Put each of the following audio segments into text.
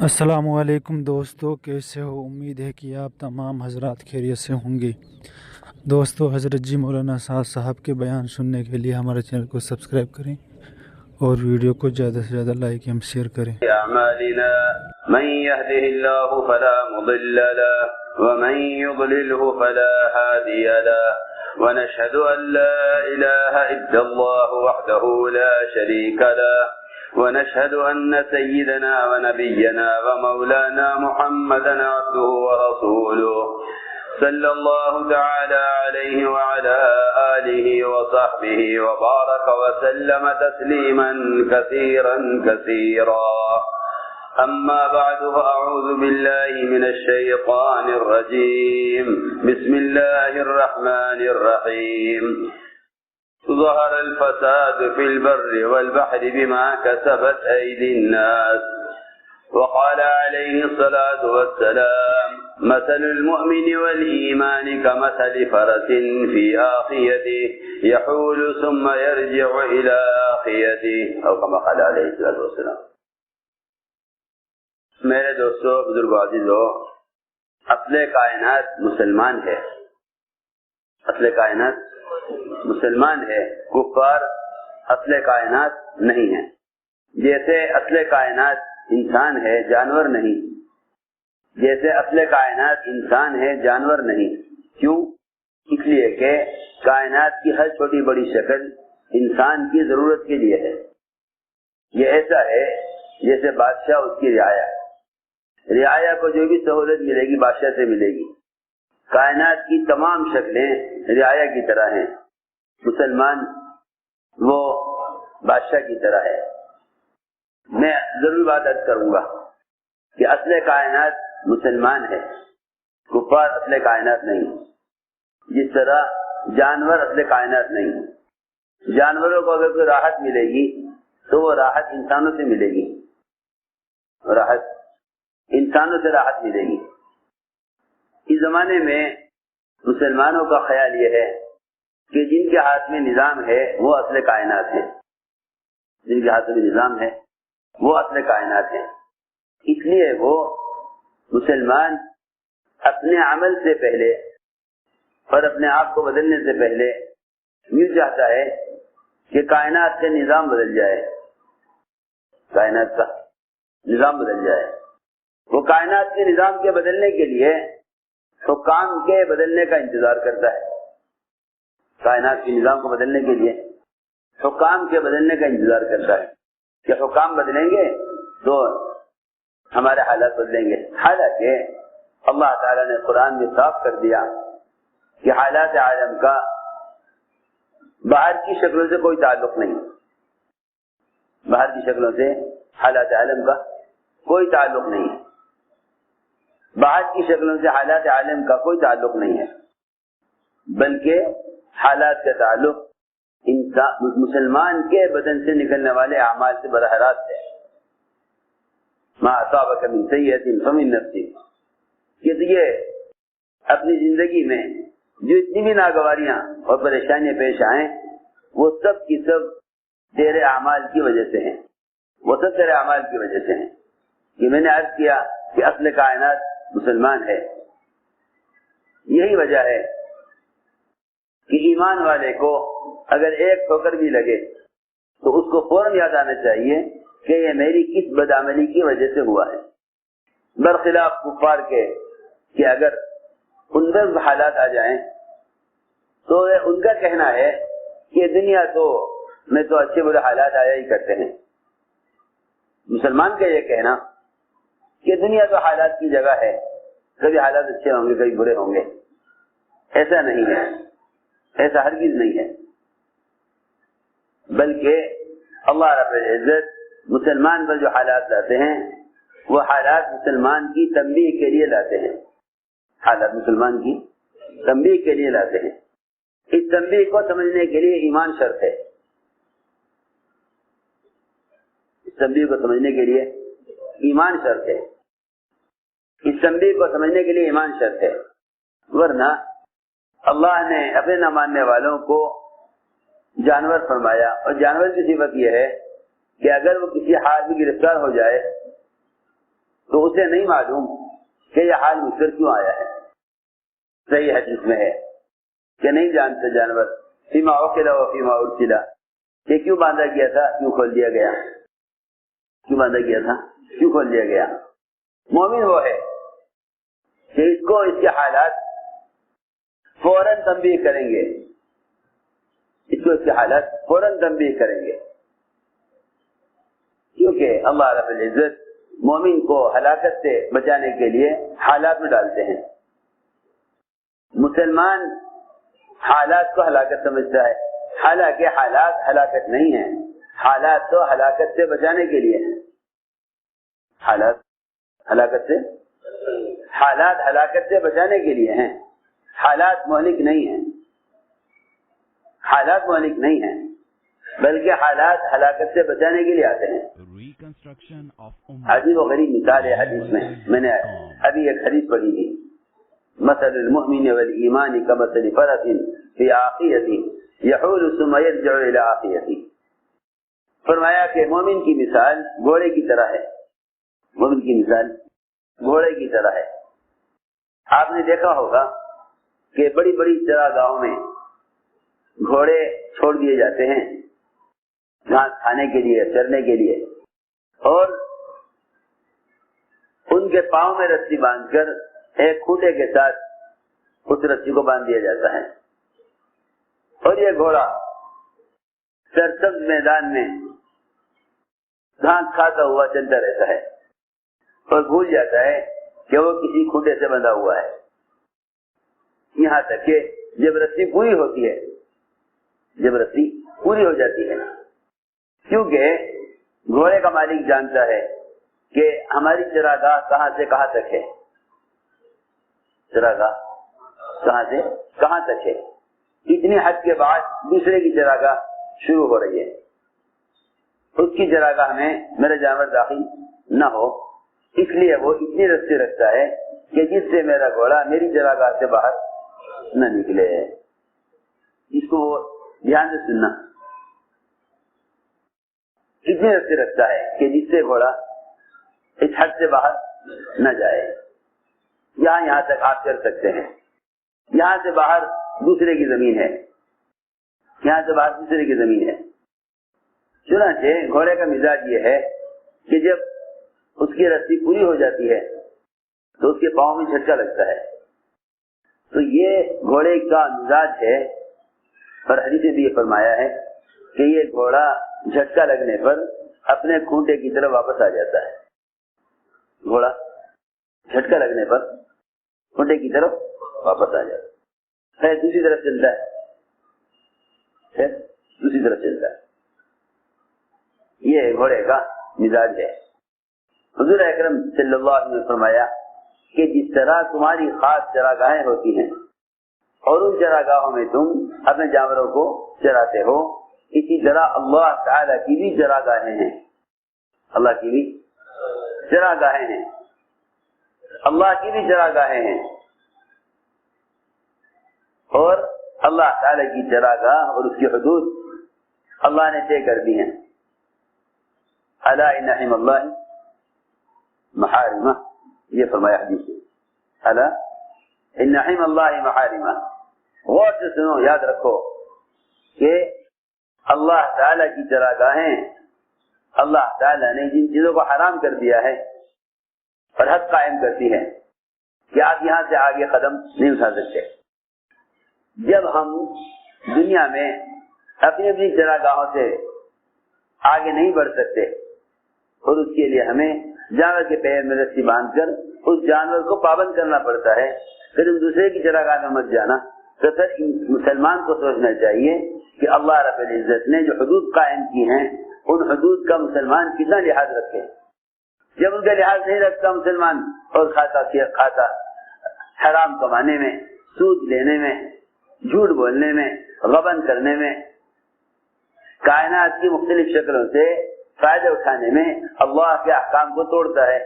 السلام علیکم دوستو، کیسے ہو؟ امید ہے کہ آپ تمام حضرات خیریت سے ہوں گے۔ دوستو، حضرت جی مولانا سعد صاحب کے بیان سننے کے لیے ہمارے چینل کو سبسکرائب کریں اور ویڈیو کو زیادہ سے زیادہ لائک اور شیئر کریں۔ اعمالنا من يهده الله فلا مضل له ومن يضلله فلا هادي له ونشهد ان لا اله الا الله وحده لا شريك له ونشهد ان سيدنا ونبينا ومولانا محمدا عبده ورسوله صلى الله تعالى عليه وعلى آله وصحبه وبارك وسلم تسليما كثيرا كثيرا. أما بعد، فأعوذ بالله من الشيطان الرجيم. بسم الله الرحمن الرحيم. ظهر الفساد في البر والبحر بما كسبت أيدي الناس. وقال عليه الصلاة والسلام: مثل المؤمن والإيمان كمثل فرس في آخيته يحول ثم يرجع إلى آخيته، أو كما قال عليه الصلاة والسلام. میرے دوستو، بزرگو، عزیزو، اصل کائنات مسلمان ہے. اصل کائنات مسلمان ہے. کفار اصل کائنات نہیں ہے. جیسے اصل کائنات انسان ہے، جانور نہیں. جیسے اصل کائنات انسان ہے، جانور نہیں. کیوں؟ اس لیے کہ کائنات کی ہر چھوٹی بڑی شکل انسان کی ضرورت کے لیے ہے. یہ ایسا ہے جیسے بادشاہ اس کی رعایا ہے. رعایا کو جو بھی سہولت ملے گی بادشاہ سے ملے گی. کائنات کی تمام شکلیں رعایا کی طرح ہیں. مسلمان وہ بادشاہ کی طرح ہے. میں ضرور بات عرض کروں گا کہ اصل کائنات مسلمان ہے، کفار اصل کائنات نہیں. جس طرح جانور اصل کائنات نہیں. جانوروں کو اگر کوئی راحت ملے گی تو وہ راحت انسانوں سے ملے گی. راحت انسانوں سے راحت ملے گی. اس زمانے میں مسلمانوں کا خیال یہ ہے کہ جن کے ہاتھ میں نظام ہے وہ اصل کائنات ہے. جن کے ہاتھ میں نظام ہے وہ اصل کائنات ہے. اس لیے وہ مسلمان اپنے عمل سے پہلے اور اپنے آپ کو بدلنے سے پہلے یہ چاہتا ہے کہ کائنات کا نظام بدل جائے. کائنات کا نظام بدل جائے. وہ کائنات کے نظام کے بدلنے کے لیے حکام کے بدلنے کا انتظار کرتا ہے. کائنات کے نظام کو بدلنے کے لیے حکام کے بدلنے کا انتظار کرتا ہے کہ حکام بدلیں گے تو ہمارے حالات بدلیں گے. حالانکہ اللہ تعالیٰ نے قرآن میں صاف کر دیا کہ حالات عالم کا باہر کی شکلوں سے کوئی تعلق نہیں. باہر کی شکلوں سے حالات عالم کا کوئی تعلق نہیں ہے. باہر کی شکلوں سے حالات عالم کا کوئی تعلق نہیں ہے، بلکہ حالات کا تعلق مسلمان کے بدن سے نکلنے والے اعمال سے براہ راست ہے. ما اصابک من سیئۃ فمن نفسک. یہ اپنی زندگی میں جو اتنی بھی ناگواریاں اور پریشانیاں پیش آئیں وہ سب کی سب تیرے اعمال کی وجہ سے ہیں. وہ سب تیرے اعمال کی وجہ سے ہیں. یہ میں نے عرض کیا کہ اصل کائنات مسلمان ہے. یہی وجہ ہے کہ ایمان والے کو اگر ایک ٹھوکر بھی لگے تو اس کو فوراً یاد آنا چاہیے کہ یہ میری کس بدعملی کی وجہ سے ہوا ہے. برخلاف کفار کے کہ اگر ان پر حالات آ جائیں تو ان کا کہنا ہے کہ دنیا تو میں تو اچھے برے حالات آیا ہی کرتے ہیں. مسلمان کا یہ کہنا کہ دنیا تو حالات کی جگہ ہے، کبھی حالات اچھے ہوں گے کبھی برے ہوں گے، ایسا نہیں ہے. ایسا ہرگز نہیں ہے. بلکہ اللہ رب العزت مسلمان پر جو حالات لاتے ہیں وہ حالات مسلمان کی تنبیہ کے لیے لاتے ہیں. حالات مسلمان کی تنبیہ کے لیے لاتے ہیں. اس تنبیہ کو سمجھنے کے لیے ایمان شرط ہے. اس تنبیہ کو سمجھنے کے لیے ایمان شرط ہے. اس تنبیہ کو سمجھنے کے لیے ایمان شرط ہے. ورنہ اللہ نے اپنے نہ ماننے والوں کو جانور فرمایا، اور جانور کی صفت یہ ہے کہ اگر وہ کسی حال میں گرفتار ہو جائے تو اسے نہیں معلوم کہ یہ حال مجھ پر کیوں آیا ہے. صحیح حدیث میں ہے کہ نہیں جانتے جانور فیما اوکل و فیما ارسلا کہ کیوں باندھا گیا تھا, کیوں کھول دیا گیا, کیوں باندھا گیا تھا, کیوں کھول دیا گیا. مومن وہ ہے کہ اس کو اس کے حالات فوراً تنبیہ کریں گے, اس کو اس کے حالات فوراً تنبیہ کریں گے, کیونکہ اللہ رب العزت مومن کو ہلاکت سے بچانے کے لیے حالات میں ڈالتے ہیں. مسلمان حالات کو ہلاکت سمجھتا ہے, حالانکہ حالات ہلاکت نہیں ہیں, حالات تو ہلاکت سے بچانے کے لیے ہیں. حالات ہلاکت سے بچانے کے لیے ہیں, حالات مہلک نہیں ہیں, حالات مہلک نہیں ہیں, بلکہ حالات ہلاکت سے بچانے کے لیے آتے ہیں. عجیب و غریب مثال ہے حدیث میں نے ابھی ایک حدیث پڑھی تھی, مثل المؤمن والایمان كمثل فرس في عاقية يحول ثم يرجع الى عاقيته. فرمایا کہ مومن کی مثال گھوڑے کی طرح ہے, مومن کی مثال گھوڑے کی طرح ہے. آپ نے دیکھا ہوگا کہ بڑی بڑی چراگاہوں میں گھوڑے چھوڑ دیے جاتے ہیں گھاس کھانے کے لیے, چرنے کے لیے, اور ان کے پاؤں میں رسی باندھ کر ایک کھوٹے کے ساتھ اس رسی کو باندھ دیا جاتا ہے, اور یہ گھوڑا سرسبز میدان میں گھاس کھاتا ہوا چلتا رہتا ہے اور بھول جاتا ہے کہ وہ کسی کھوٹے سے بندھا ہوا ہے. یہاں تک کہ جب رسی پوری ہوتی ہے, جب رسی پوری ہو جاتی ہے, کیونکہ گھوڑے کا مالک جانتا ہے کہ ہماری چراگاہ کہاں سے کہاں تک ہے, چراگاہ کہاں سے کہاں تک ہے, اتنی حد کے بعد دوسرے کی چراگاہ شروع ہو رہی ہے, اس کی چراگاہ میں میرا جانور داخل نہ ہو, اس لیے وہ اتنی رسی رکھتا ہے کہ جس سے میرا گھوڑا میری چراگاہ سے باہر نہ نکلے. اس کو دھیان سے سننا, کتنی رسی رکھتا ہے کہ جس سے گھوڑا اس حد سے باہر نہ جائے. یہاں تک آپ چل سکتے ہیں, یہاں سے باہر دوسرے کی زمین ہے, یہاں سے باہر دوسرے کی زمین ہے. چنانچہ گھوڑے کا مزاج یہ ہے کہ جب اس کی رسی پوری ہو جاتی ہے تو اس کے پاؤں میں جھٹکا لگتا ہے. تو یہ گھوڑے کا مزاج ہے, اور حدیث میں بھی یہ فرمایا ہے کہ یہ گھوڑا جھٹکا لگنے پر اپنے کھونٹے کی طرف واپس آ جاتا ہے. گھوڑا جھٹکا لگنے پر کھونٹے کی طرف واپس آ جاتا ہے, پھر دوسری طرف چلتا ہے, پھر دوسری طرف چلتا ہے. یہ گھوڑے کا مزاج ہے. حضور اکرم صلی اللہ علیہ وسلم نے فرمایا کہ جس طرح تمہاری خاص چراگاہیں ہوتی ہیں اور ان چراگاہوں میں تم اپنے جانوروں کو چراتے ہو, اسی طرح اللہ تعالی کی بھی چراگاہیں ہیں, اللہ کی بھی چراگاہیں ہیں, اللہ کی بھی چراگاہیں ہیں, اور اللہ تعالی کی چراگاہ اور اس کی حدود اللہ نے طے کر دی ہیں. الا ان حرم اللہ محارمہ, یہ فرمایا حدیث میں, الا ان حرم اللہ محارمہ. غور سے سنو, یاد رکھو کہ اللہ تعالی کی چراگاہیں, اللہ تعالی نے جن چیزوں کو حرام کر دیا ہے اور حد قائم کرتی ہے کہ آپ یہاں سے آگے قدم نہیں اٹھا سکتے. جب ہم دنیا میں اپنی اپنی چراگاہوں سے آگے نہیں بڑھ سکتے اور اس کے لیے ہمیں جانور کے پیر میں رسی باندھ کر اس جانور کو پابند کرنا پڑتا ہے, پھر تم دوسرے کی چراگاہ میں مت جانا, تو پھر مسلمان کو سوچنا چاہیے کہ اللہ رب العزت نے جو حدود قائم کی ہیں ان حدود کا مسلمان کتنا لحاظ رکھے. جب ان کا لحاظ نہیں رکھتا مسلمان اور کھاتا حرام کمانے میں, سود لینے میں, جھوٹ بولنے میں, غبن کرنے میں, کائنات کی مختلف شکلوں سے فائدہ اٹھانے میں اللہ کے احکام کو توڑتا ہے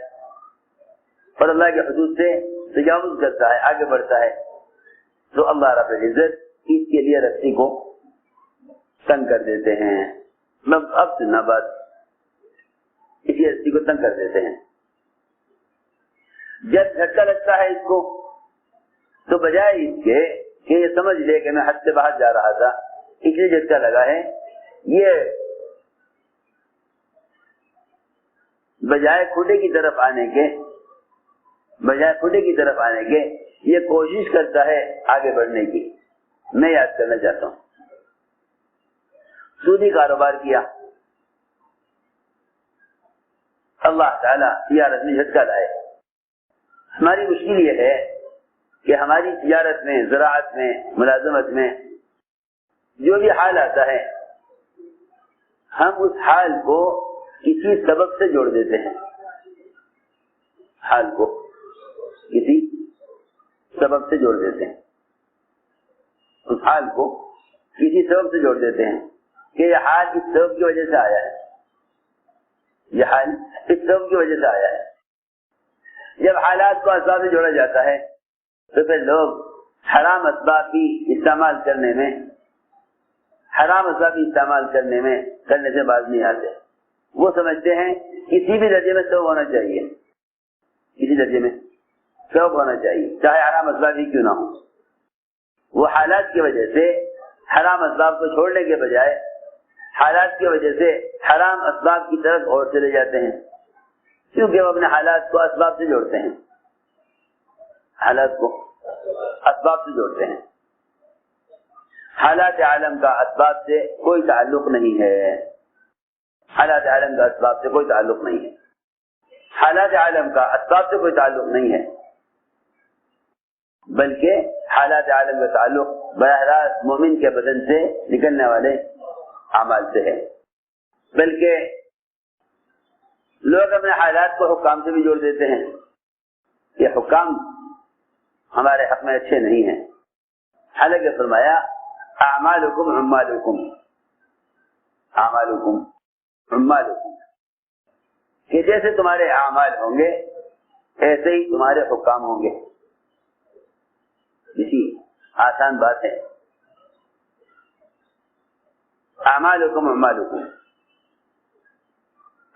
اور اللہ کے حدود سے تجاوز کرتا ہے, آگے بڑھتا ہے, تو اللہ رب العزت اس کے لیے رسی کو تنگ کر دیتے ہیں. اب سننا بات, اسی رسی کو تنگ کر دیتے ہیں. جب جھٹکا لگتا ہے اس کو تو بجائے اس کے کہ یہ سمجھ لے کہ میں حد سے باہر جا رہا تھا اس لیے جھٹکا لگا ہے، یہ بجائے کھڈے کی طرف آنے کے یہ کوشش کرتا ہے آگے بڑھنے کی۔ میں یاد کرنا چاہتا ہوں، سودی کاروبار کیا، اللہ تعالیٰ تجارت میں جھٹکا لائے۔ ہماری مشکل یہ ہے کہ ہماری تجارت میں، زراعت میں، ملازمت میں جو بھی حال آتا ہے ہم اس حال کو کسی سبب سے جوڑ دیتے ہیں، حال کو کسی سبب سے جوڑ دیتے ہیں، اس حال کو کسی سبب سے جوڑ دیتے ہیں کہ یہ حال اس سبب کی وجہ سے آیا ہے، یہ حال اس سبب کی وجہ سے آیا ہے۔ جب حالات کو اسباب سے جوڑا جاتا ہے تو پھر لوگ حرام اسباب بھی استعمال کرنے سے باز نہیں آتے۔ وہ سمجھتے ہیں کسی بھی درجے میں سبب ہونا چاہیے، چاہے حرام اسباب ہی کیوں نہ ہو۔ وہ حالات کی وجہ سے حرام اسباب کو چھوڑنے کے بجائے حالات کی وجہ سے حرام اسباب کی طرف اور چلے جاتے ہیں، کیونکہ وہ اپنے حالات کو اسباب سے جوڑتے ہیں، حالات عالم کا اسباب سے کوئی تعلق نہیں ہے، حالات عالم کا اسباب سے کوئی تعلق نہیں ہے، بلکہ حالات عالم کا تعلق براہ راست مومن کے بدن سے نکلنے والے اعمال سے ہے۔ بلکہ لوگ اپنے حالات کو حکام سے بھی جوڑ دیتے ہیں، یہ حکام ہمارے حق میں اچھے نہیں ہیں، حالانکہ فرمایا اعمالکم عمالکم، کہ جیسے تمہارے اعمال ہوں گے ایسے ہی تمہارے حکام ہوں گے۔ اسی آسان بات ہے، اعمالکم عمالکم،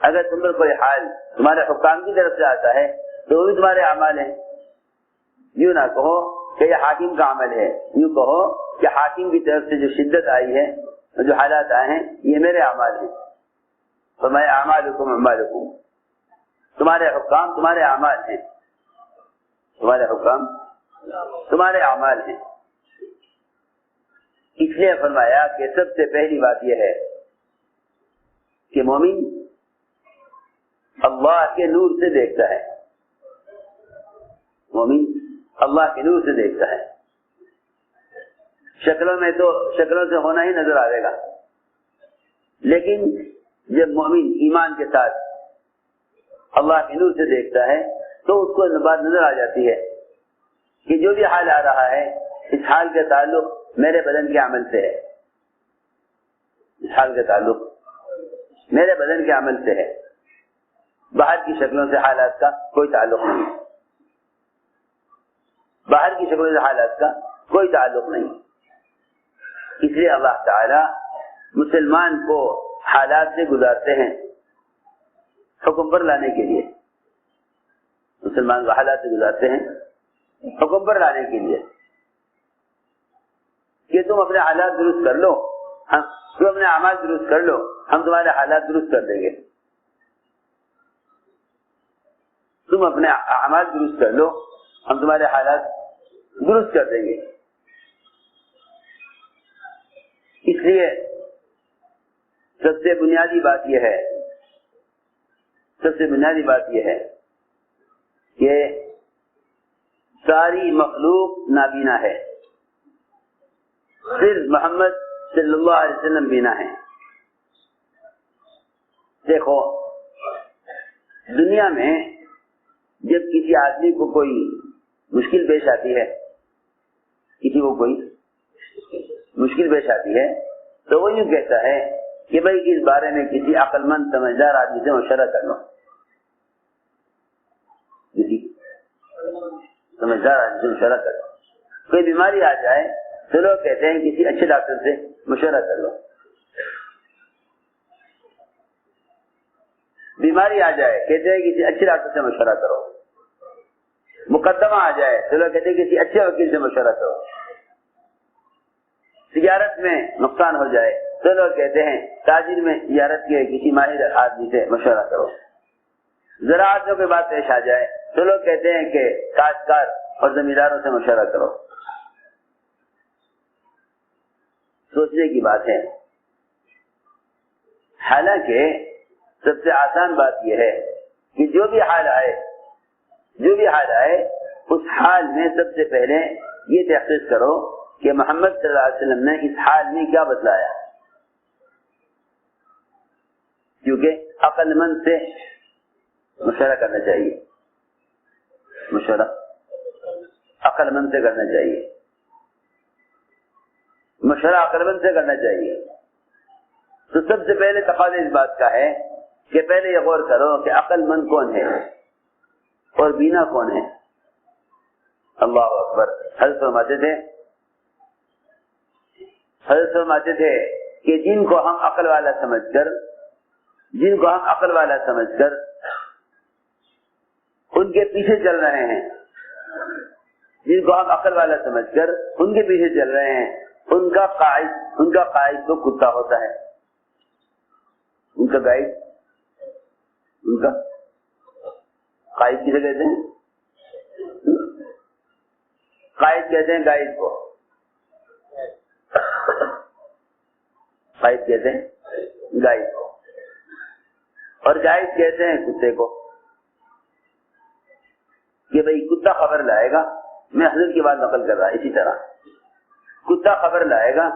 اگر تم پر کوئی حال تمہارے حکام کی طرف سے آتا ہے تو وہ بھی تمہارے اعمال ہیں۔ یوں نہ کہو کہ یہ حاکم کا عمل ہے، یوں کہو کہ حاکم کی طرف سے جو شدت آئی ہے، جو حالات آئے ہیں، یہ میرے اعمال ہیں۔ فرمایا اعمالکم عمالکم، تمہارے حکام تمہارے اعمال ہیں، تمہارے اعمال ہیں۔ اس لیے فرمایا کہ سب سے پہلی بات یہ ہے کہ مومن اللہ کے نور سے دیکھتا ہے، شکلوں سے ہونا ہی نظر آئے گا، لیکن جب مومن ایمان کے ساتھ اللہ کے نور سے دیکھتا ہے تو اس کو بات نظر آ جاتی ہے کہ جو بھی حال آ رہا ہے اس حال کا تعلق میرے بدن کے عمل سے ہے، باہر کی شکلوں سے حالات کا کوئی تعلق نہیں، اس لیے اللہ تعالی مسلمان کو حالات سے گزارتے ہیں حکم پر لانے کے لیے، کہ تم اپنے حالات درست کر لو، تم اپنے اعمال درست کر لو، ہم تمہارے حالات درست کر دیں گے۔ تم اپنے اعمال درست کر لو، ہم تمہارے حالات درست کر دیں گے۔ اس لیے سب سے بنیادی بات یہ ہے کہ ساری مخلوق نابینا ہے، صرف محمد صلی اللہ علیہ وسلم بینا ہے۔ دیکھو دنیا میں جب کسی آدمی کو کوئی مشکل پیش آتی ہے، تو وہ یوں کہتا ہے کہ بھائی اس بارے میں کسی عقل مند سمجھدار آدمی سے مشورہ کر لو، کوئی بیماری آ جائے تو لوگ کہتے ہیں کسی اچھے ڈاکٹر سے مشورہ کر لو، بیماری آ جائے کہتے ہیں کسی اچھے ڈاکٹر سے مشورہ کرو۔ مقدمہ آ جائے تو لوگ کہتے ہیں کسی اچھے وکیل سے مشورہ کرو، تجارت میں نقصان ہو جائے تو لوگ کہتے ہیں تاجر میں تجارت کے کسی ماہر آدمی سے مشورہ کرو، زراعت میں کوئی بات پیش آ جائے تو لوگ کہتے ہیں کہ کاشتکار اور زمینداروں سے مشورہ کرو۔ سوچنے کی بات ہے، حالانکہ سب سے آسان بات یہ ہے کہ جو بھی حال آئے اس حال میں سب سے پہلے یہ تحقیق کرو کہ محمد صلی اللہ علیہ وسلم نے اس حال میں کیا بتلایا، کیونکہ عقل مند سے مشورہ کرنا چاہیے، مشورہ عقل مند سے کرنا چاہیے، مشورہ عقل مند سے کرنا چاہیے۔ تو سب سے پہلے تقاضا اس بات کا ہے کہ پہلے یہ غور کرو کہ عقل مند کون ہے اور بینا کون ہے۔ اللہ اکبر۔ حضرت فرماتے تھے کہ جن کو ہم عقل والا سمجھ کر ان کے پیچھے چل رہے ہیں، ان کا قائد تو کتا ہوتا ہے، ان کا قائد کسے کہتے ہیں؟ قائد کہتے ہیں گائیڈ کو، قائد کہتے ہیں گائیڈ کو، اور گائیڈ کہتے ہیں کتے کو کہ بھئی کتا خبر لائے گا، میں حضرت کی بات نقل کر رہا، اسی طرح کتا خبر لائے گا،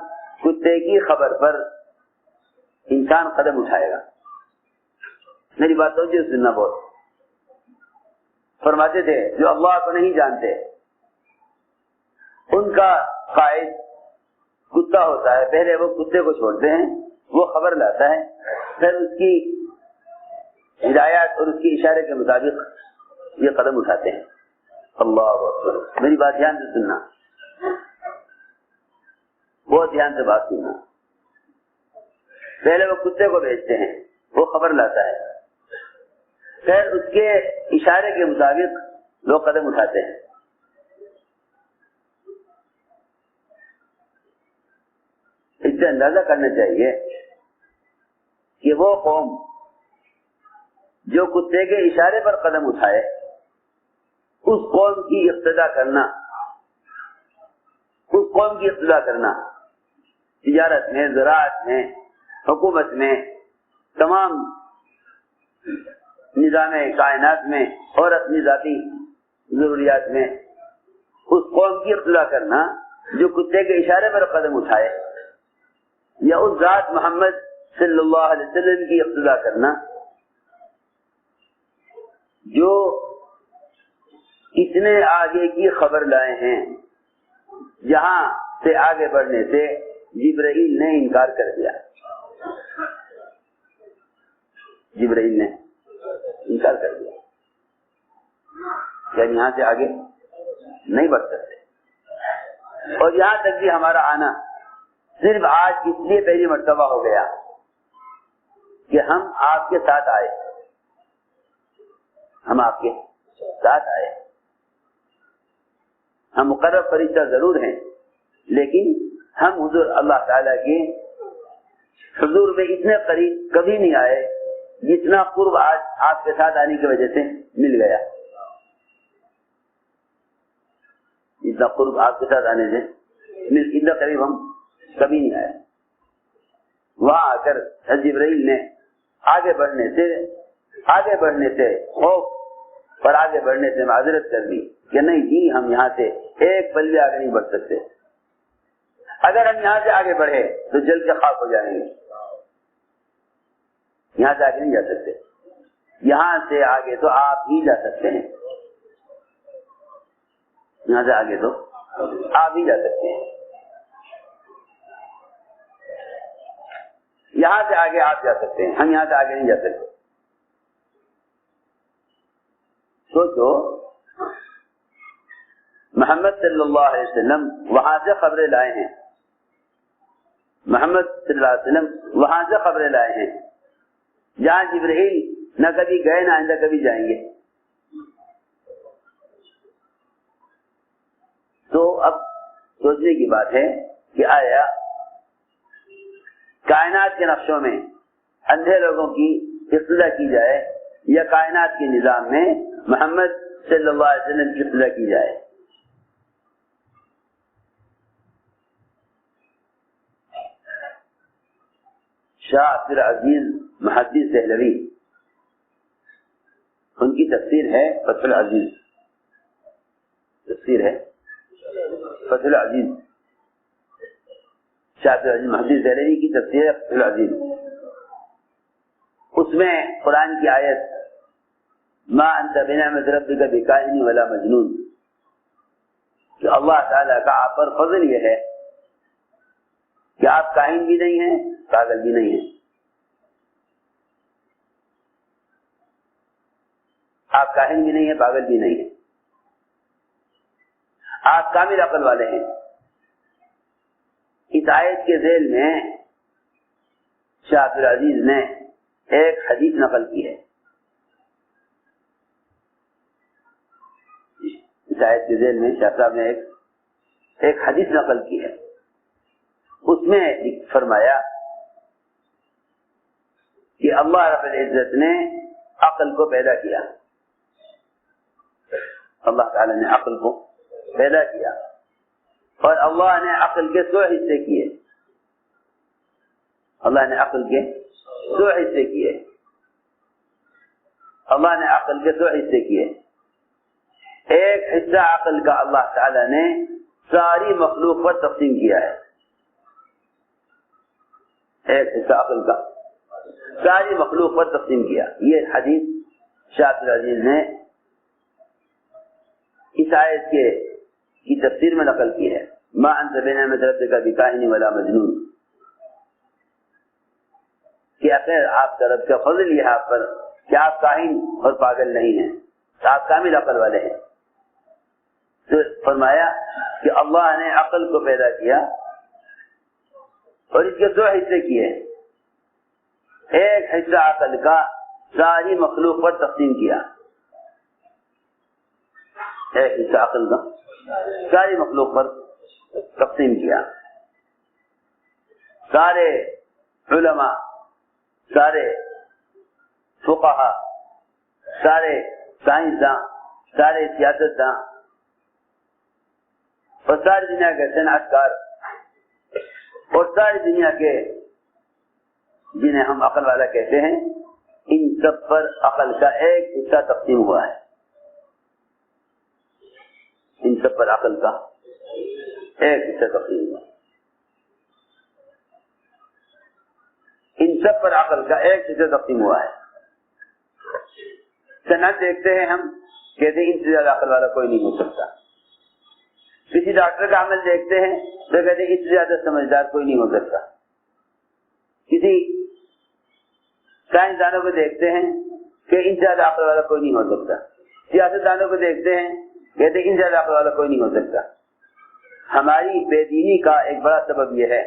کتے کی خبر پر انسان قدم اٹھائے گا۔ میری بات توجہ سے سننا بہت۔ فرماتے تھے جو اللہ کو نہیں جانتے ان کا قائد کتا ہوتا ہے، پہلے وہ کتے کو چھوڑتے ہیں، وہ خبر لاتا ہے، پھر اس کی ہدایات اور اس کے اشارے کے مطابق یہ قدم اٹھاتے ہیں۔ اللہ اکبر۔ میری بات دھیان سے سننا، بہت دھیان سے بات سننا۔ پہلے وہ کتے کو بھیجتے ہیں، وہ خبر لاتا ہے، پھر اس کے اشارے کے مطابق لوگ قدم اٹھاتے ہیں۔ اس سے اندازہ کرنا چاہیے کہ وہ قوم جو کتے کے اشارے پر قدم اٹھائے، اس قوم کی اقتدا کرنا تجارت میں، زراعت میں، حکومت میں، تمام نظام کائنات میں اور اپنی ذاتی ضروریات میں اس قوم کی اقتدا کرنا جو کتے کے اشارے پر قدم اٹھائے، یا اس ذات محمد صلی اللہ علیہ وسلم کی اقتدا کرنا جو اتنے آگے کی خبر لائے ہیں جہاں سے آگے بڑھنے سے جبرائیل نے انکار کر دیا۔ جبرائیل نے انکار کر دیا، یعنی یہاں سے آگے نہیں بڑھ سکتے۔ اور یہاں تک کہ ہمارا آنا صرف آج اس لیے پہلی مرتبہ ہو گیا کہ ہم آپ کے ساتھ آئے، ہم مقرر فرشتہ ضرور ہیں، لیکن ہم حضور اللہ تعالیٰ کے حضور میں اتنے قریب کبھی نہیں آئے جتنا قرب آج آپ کے ساتھ آنے کی وجہ سے مل گیا۔ اتنا قرب آپ کے ساتھ آنے سے اتنا قریب ہم کبھی نہیں آئے۔ وہاں آ کر جبرائیل نے آگے بڑھنے سے خوف اور آگے بڑھنے سے معذرت کر دی کہ نہیں جی، ہم یہاں سے ایک پل بھی آگے نہیں بڑھ سکتے، اگر ہم یہاں سے آگے بڑھے تو جل کے خاک ہو جائیں گے، یہاں سے آگے نہیں جا سکتے، یہاں سے آگے تو آپ ہی جا سکتے ہیں، یہاں سے آگے تو آپ ہی جا سکتے ہیں، یہاں سے آگے آپ جا سکتے ہیں، ہم یہاں سے آگے نہیں جا سکتے۔ سوچو، محمد صلی اللہ علیہ وسلم وہاں سے خبریں لائے ہیں، جہاں جبرائیل نہ کبھی گئے نہ آئندہ کبھی جائیں گے۔ سوچنے کی بات ہے کہ آیا کائنات کے نقشوں میں اندھے لوگوں کی اقتدا کی جائے یا کائنات کے نظام میں محمد صلی اللہ علیہ وسلم کی اقتدا کی جائے. شاہ عبد العزیز محدث دہلوی ان کی تفسیر ہے فتح العزیز. تفسیر ہے فتح العزیز. شاہ عبد العزیز محدث دہلوی کی تفسیر ہے فتح العزیز. اس میں قرآن کی آیت ما انت بنعمت ربک بکاہن ولا مجنون کہ اللہ تعالیٰ کا آپ پر فضل یہ ہے کہ آپ کاہن بھی نہیں ہیں پاگل بھی نہیں ہیں. آپ کاہن بھی نہیں ہیں پاگل بھی نہیں ہیں. آپ کامل عقل والے ہیں. اس آیت کے ذیل میں شاہ عبد العزیز نے ایک حدیث نقل کی ہے. اس آیت کے ذیل میں شاہ صاحب نے ایک حدیث نقل کی ہے. اس میں فرمایا کہ اللہ رب العزت نے عقل کو پیدا کیا. اللہ تعالی نے عقل کو پیدا کیا اور اللہ نے عقل کے 100 حصے کیے. اللہ نے عقل کے 100 حصے کیے. اللہ نے عقل کے 100 حصے کیے. ایک حصہ عقل کا اللہ تعالی نے ساری مخلوق پر تقسیم کیا ہے. ایک حصہ عقل کا ساری مخلوق پر تقسیم کیا. یہ حدیث شاہ عبد العزیز نے اس آیت کی تفسیر میں نقل کی ہے. ما انت بنعمت ربک بکاہن ولا مجنون کہ اخیر آپ کا رب کا فضل یہ ہے آپ پر کہ آپ کاہن اور پاگل نہیں ہیں, آپ کامل عقل والے ہیں. تو فرمایا کہ اللہ نے عقل کو پیدا کیا اور اس کے 2 حصے کیے. ایک حصہ عقل کا ساری مخلوق پر تقسیم کیا. ایک حصہ عقل کا ساری مخلوق پر تقسیم کیا. سارے علماء, سارے فقہا, سارے سائنسداں, سارے سیاستداں اور ساری دنیا کے صنعت کار اور ساری دنیا کے جنہیں ہم عقل والا کہتے ہیں, ان سب پر عقل کا ایک حصہ تقسیم ہوا ہے. ان سب پر عقل کا ایک حصہ تقسیم ہوا. ان سب پر عقل کا ایک حصہ تقسیم ہوا ہے. صنعت دیکھتے ہیں ہم, کہتے ہیں ان سے زیادہ عقل والا کوئی نہیں ہو سکتا. کسی ڈاکٹر کا عمل دیکھتے ہیں تو کہتے ہیں اس سے زیادہ سمجھدار کوئی نہیں ہو سکتا. کسی سائنسدانوں کو دیکھتے ہیں کہ ان سے زیادہ عقل والا کوئی نہیں ہو سکتا. سیاستدانوں کو دیکھتے ہیں کہتے ہیں ان سے زیادہ عقل والا کوئی نہیں ہو سکتا. ہماری بے دینی کا ایک بڑا سبب یہ ہے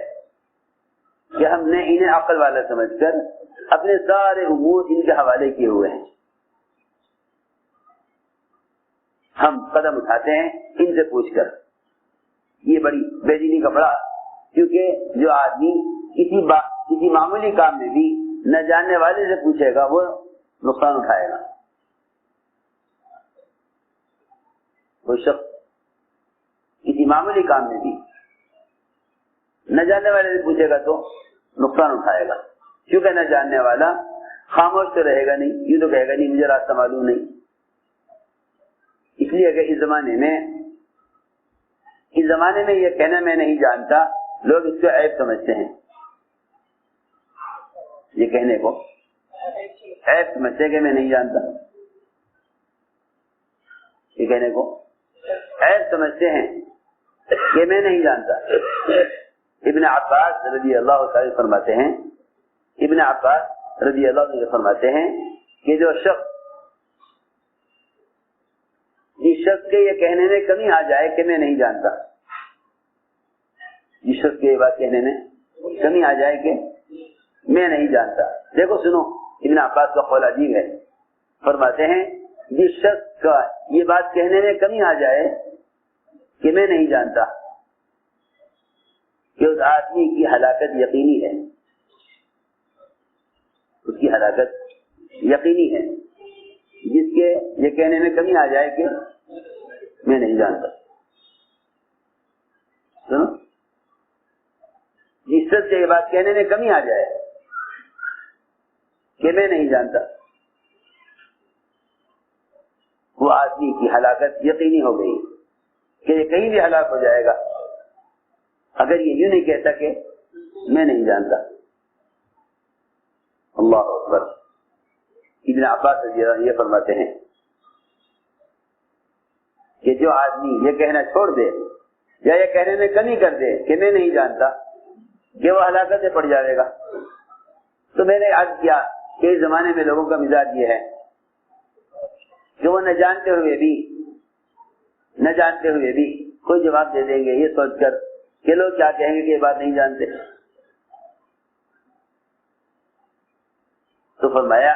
کہ ہم نے انہیں عقل والا سمجھ کر اپنے سارے امور ان کے حوالے کیے ہوئے ہیں. ہم قدم اٹھاتے ہیں ان سے پوچھ کر. یہ بڑی بے دینی کا بڑا, کیونکہ جو آدمی کسی معمولی کام میں بھی نہ جاننے والے سے پوچھے گا وہ نقصان اٹھائے گا. کوئی شخص کسی معمولی کام میں بھی نہ جاننے والے سے پوچھے گا تو نقصان اٹھائے گا, کیونکہ نہ جاننے والا خاموش تو رہے گا نہیں, یہ تو کہے گا نہیں مجھے راستہ معلوم نہیں. اس لیے کہ اس زمانے میں یہ کہنا میں نہیں جانتا, لوگ اس کو عیب سمجھتے ہیں. یہ کہنے کو عیب سمجھتے ہیں کہ میں نہیں جانتا. یہ کہنے کو عیب سمجھتے ہیں کہ میں نہیں جانتا. ابن عباس رضی اللہ تعالی فرماتے ہیں, ابن عباس رضی اللہ تعالی فرماتے ہیں کہ جو شخص جس شخص کے یہ کہنے میں کمی آ جائے کہ میں نہیں جانتا, جس شخص کے یہ بات کہنے میں کمی آ جائے کہ میں نہیں جانتا. دیکھو سنو, ابن عباس کا قول عجیب ہے. فرماتے ہیں جس شخص کا یہ بات کہنے میں کمی آ جائے کہ میں نہیں جانتا, کہ اس آدمی کی ہلاکت یقینی ہے، اس کی ہلاکت یقینی ہے، جس کے یہ کہنے میں کمی آ جائے کہ میں نہیں جانتا. سنو، جس سے یہ بات کہنے میں کمی آ جائے کہ میں نہیں جانتا، وہ آدمی کی ہلاکت یقینی ہو گئی کہ یہ کہیں بھی ہلاک ہو جائے گا اگر یہ یوں نہیں کہتا کہ میں نہیں جانتا. اللہ اکبر. ابن عباس رضی اللہ عنہ یہ فرماتے ہیں کہ جو آدمی یہ کہنا چھوڑ دے یا یہ کہنے میں کمی کر دے کہ میں نہیں جانتا، کہ وہ ہلاکت سے پڑ جائے گا. تو میں نے عرض کیا کہ اس زمانے میں لوگوں کا مزاج یہ ہے کہ وہ نہ جانتے ہوئے بھی کوئی جواب دے دیں گے یہ سوچ کر کہ لوگ کیا کہیں گے کہ یہ بات نہیں جانتے. تو فرمایا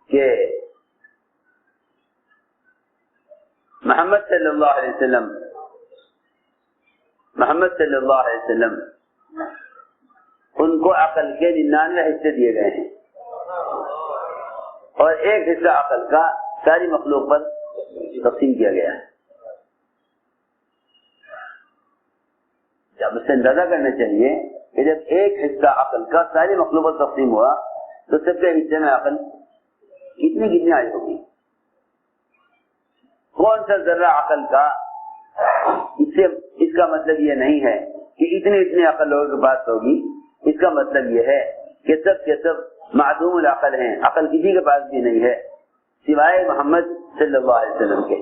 کہ محمد صلی اللہ علیہ وسلم ان کو عقل کے 99 حصے دیے گئے ہیں اور ایک حصہ عقل کا ساری مخلوق پر تقسیم کیا گیا ہے. جب اس سے اندازہ کرنا چاہیے کہ جب ایک حصہ عقل کا ساری مخلوق پر تقسیم ہوا تو سب کے حصے میں عقل کتنی آئی ہوگی. کون سا ذرہ عقل کا، اس کا مطلب یہ نہیں ہے کہ اتنے عقل لوگوں کے پاس ہوگی. اس کا مطلب یہ ہے کہ سب کے سب معدوم العقل ہیں، عقل کسی کے پاس بھی نہیں ہے سوائے محمد صلی اللہ علیہ وسلم کے،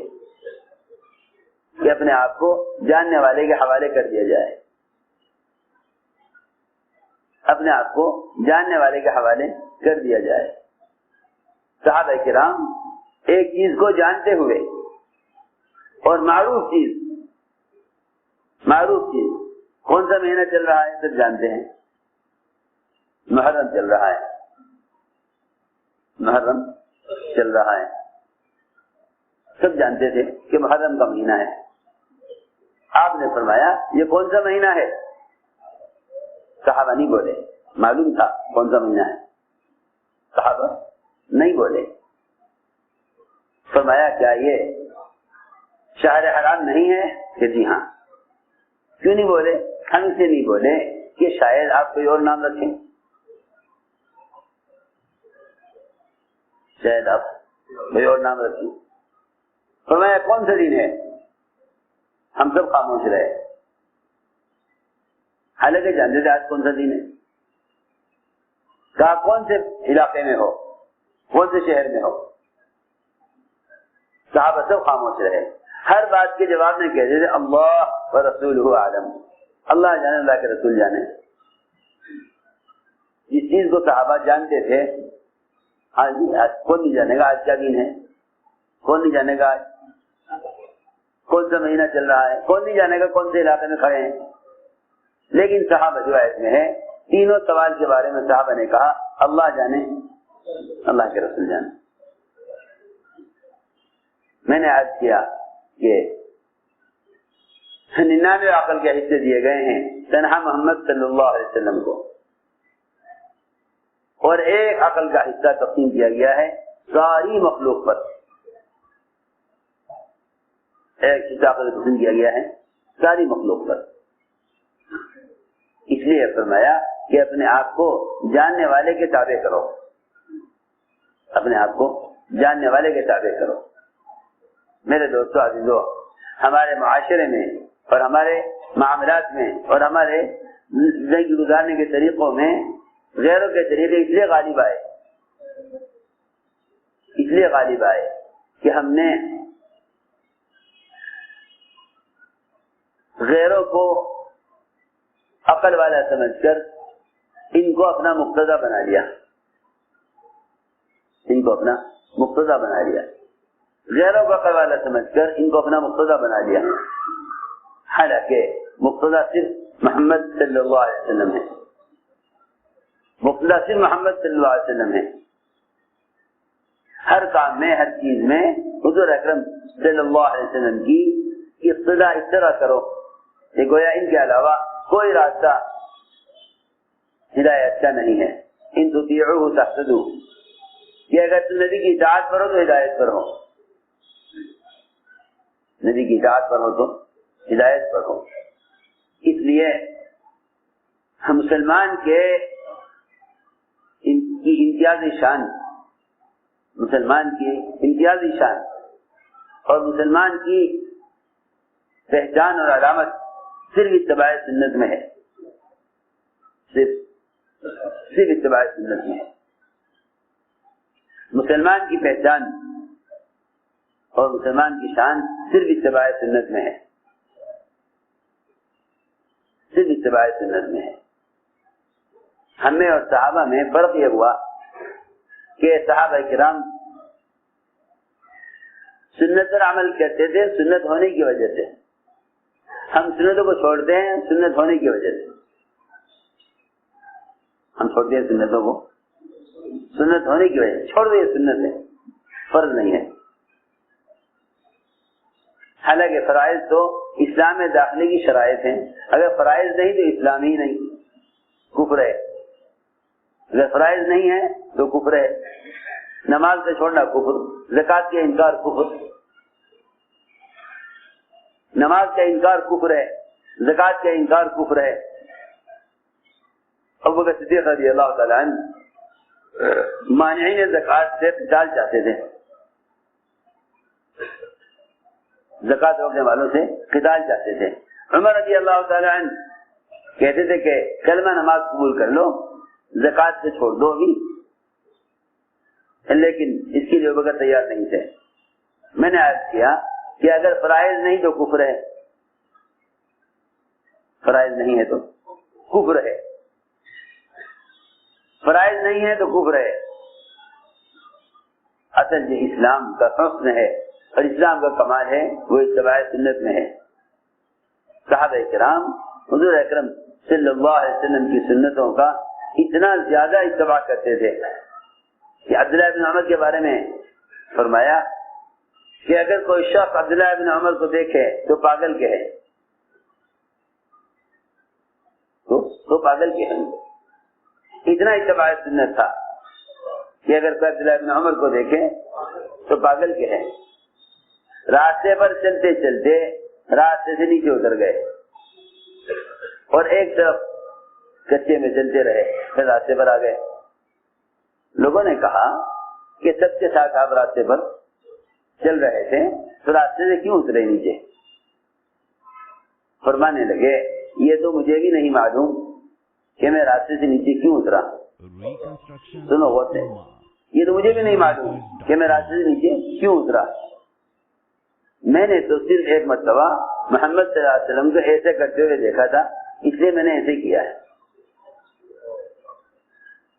کہ اپنے آپ کو جاننے والے کے حوالے کر دیا جائے. اپنے آپ کو جاننے والے کے حوالے کر دیا جائے. صحابہ کرام ایک چیز کو جانتے ہوئے اور معروف چیز کون سا مہینہ چل رہا ہے سب جانتے ہیں. محرم چل رہا ہے سب جانتے تھے کہ محرم کا مہینہ ہے. آپ نے فرمایا یہ کون سا مہینہ ہے؟ صحابہ نہیں بولے. معلوم تھا کون سا مہینہ ہے، صحابہ نہیں بولے. فرمایا کیا یہ شہر حرام نہیں ہے؟ کہ جی ہاں. کیوں نہیں بولے؟ ہم سے نہیں بولے کہ شاید آپ کوئی اور نام رکھیں، شاید آپ کوئی اور نام رکھیں. فرمایا کون سا دن ہے؟ ہم سب خاموش رہے، حالانکہ جانتے تھے آج کون سا دن ہے. کہا کون سے علاقے میں ہو، کون سے شہر میں ہو. صحابہ سب خاموش رہے. ہر بات کے جواب میں کہتے تھے اللہ و رسولہ اعلم، اللہ جانے اللہ کے رسول جانے. جس چیز کو صحابہ جانتے تھے ہاں جی آج کون نہیں جانے گا آج کیا دن ہے، کون نہیں جانے گا آج کون سا مہینہ چل رہا ہے، کون نہیں جانے گا کون سے علاقے میں کھڑے ہیں. لیکن صحابہ روایت میں ہے تینوں سوال کے بارے میں صحابہ نے کہا اللہ جانے اللہ کے رسول جانے. میں نے عرض کیا کہ 99 عقل کے حصے دیے گئے ہیں تنہا محمد صلی اللہ علیہ وسلم کو، اور ایک عقل کا حصہ تقسیم کیا گیا ہے ساری مخلوق پر. ایک حصہ عقل تقسیم کیا گیا ہے ساری مخلوق پر. اس لیے فرمایا کہ اپنے آپ کو جاننے والے کے تابع کرو، اپنے آپ کو جاننے والے کے تابع کرو. میرے دوستو عزیزو، ہمارے معاشرے میں اور ہمارے معاملات میں اور ہمارے زندگی گزارنے کے طریقوں میں غیروں کے طریقے اس لیے غالب آئے کہ ہم نے غیروں کو عقل والا سمجھ کر ان کو اپنا مقتدی بنا لیا، غیروں کو عقل والا سمجھ کر ان کو اپنا مقتدی بنا لیا. حالانکہ مقتدی صرف محمد صلی اللہ علیہ وسلم ہے، مقتدی صرف محمد صلی اللہ علیہ وسلم ہے. ہر کام میں ہر چیز میں حضور اکرم صلی اللہ علیہ وسلم کی اقتداء اس طرح کرو کہ گویا ان کے علاوہ کوئی راستہ ہدایت کا نہیں ہے. ان تطیعوہ تہتدوا، کہ اگر تم نبی کی اطاعت پر ہو تو ہدایت پر ہو، نبی کی اطاعت پر ہو تو ہدایت پر ہو. اس لیے مسلمان کے کی امتیازی شان، مسلمان کی امتیازی شان اور مسلمان کی پہچان اور علامت صرف اتباع سنت میں ہے، صرف اتباع سنت میں ہے. مسلمان کی پہچان اور مسلمان کی شان صرف اتباع سنت میں ہے، صرف اتباع سنت میں ہے. ہمیں اور صحابہ میں فرق یہ ہوا کہ صحابہ کرام سنت پر عمل کرتے تھے سنت ہونے کی وجہ سے، ہم سنتوں کو چھوڑتے ہیں سنت ہونے کی وجہ سے. ہم چھوڑتے ہیں سنتوں کو سنت ہونے کی وجہ سے، چھوڑ دیں سنت ہے، فرض نہیں ہے. حالانکہ فرائض تو اسلام میں داخلے کی شرائط ہیں، اگر فرائض نہیں تو اسلام ہی نہیں، کفر ہے. اگر فرائض نہیں ہے تو کفر ہے. نماز کا چھوڑنا کفر، زکوٰۃ کا انکار کفر، نماز کا انکار کفر ہے، زکوٰۃ کا انکار کفر ہے. ابو بکر صدیق رضی اللہ تعالیٰ عنہ مانعین زکوٰۃ سے قتال چاہتے تھے، زکوٰۃ روکنے والوں سے قتال چاہتے تھے. عمر رضی اللہ تعالیٰ عنہ کہتے تھے کہ کلمہ نماز قبول کر لو، زکوٰۃ سے چھوڑ دو ابھی، لیکن اس کے لیے ابو بکر تیار نہیں تھے. میں نے عرض کیا کہ اگر فرائض نہیں تو کفر ہے، فرائض نہیں ہے تو کفر ہے، فرائض نہیں ہے تو کفر ہے. اصل یہ اسلام کا حسن ہے اور اسلام کا کمال ہے وہ اتباع سنت میں ہے. صحابہ کرام حضور اکرم صلی اللہ علیہ وسلم کی سنتوں کا اتنا زیادہ اتباع کرتے تھے کہ عبداللہ بن عمر کے بارے میں فرمایا کہ اگر کوئی شخص عبداللہ بن عمر کو دیکھے تو پاگل کہے، تو پاگل کہے. اتنا اتباع سنت تھا کہ اگر کوئی عبداللہ بن عمر کو دیکھے تو پاگل کہے. راستے پر چلتے چلتے راستے سے نیچے اتر گئے اور ایک طرف کچے میں چلتے رہے، پھر راستے پر آ گئے. لوگوں نے کہا کہ سب کے ساتھ آپ راستے پر چل رہے تھے تو راستے سے کیوں اترے نیچے؟ فرمانے لگے یہ تو مجھے بھی نہیں معلوم کہ میں راستے سے نیچے کیوں اترا. سنو غور سے، یہ تو مجھے بھی نہیں معلوم کہ میں راستے سے نیچے کیوں اترا. میں نے تو صرف ایک مرتبہ محمد صلی اللہ علیہ وسلم کو ایسے کرتے ہوئے دیکھا تھا، اس لیے میں نے ایسے کیا ہے،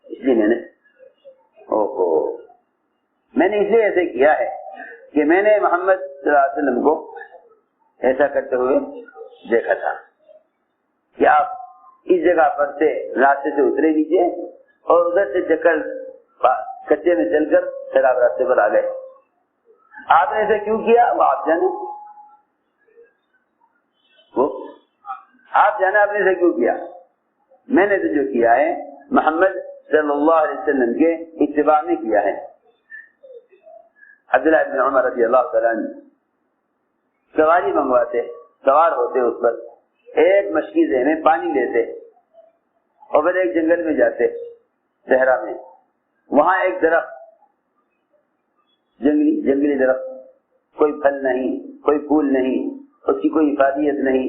اس لیے میں نے اس لیے ایسے کیا ہے کہ میں نے محمد صلی اللہ علیہ وسلم کو ایسا کرتے ہوئے دیکھا تھا کہ آپ اس جگہ پر سے راستے سے اترے نیچے اور ادھر سے چکر کچے میں چل کر پھر آپ راستے پر آ گئے. آپ نے ایسے کیوں کیا وہ آپ جانے، وہ آپ جانے آپ نے ایسے کیوں کیا. میں نے تو جو کیا ہے محمد صلی اللہ علیہ وسلم کے اتباع میں کیا ہے. عبداللہ بن عمر رضی اللہ تعالیٰ عنہ سواری منگواتے، سوار ہوتے اس پر، ایک مشکیزے میں پانی لیتے اور پھر ایک جنگل میں جاتے صحرا میں، وہاں ایک درخت جنگلی درخت، کوئی پھل نہیں، کوئی پھول نہیں، اس کی کوئی افادیت نہیں،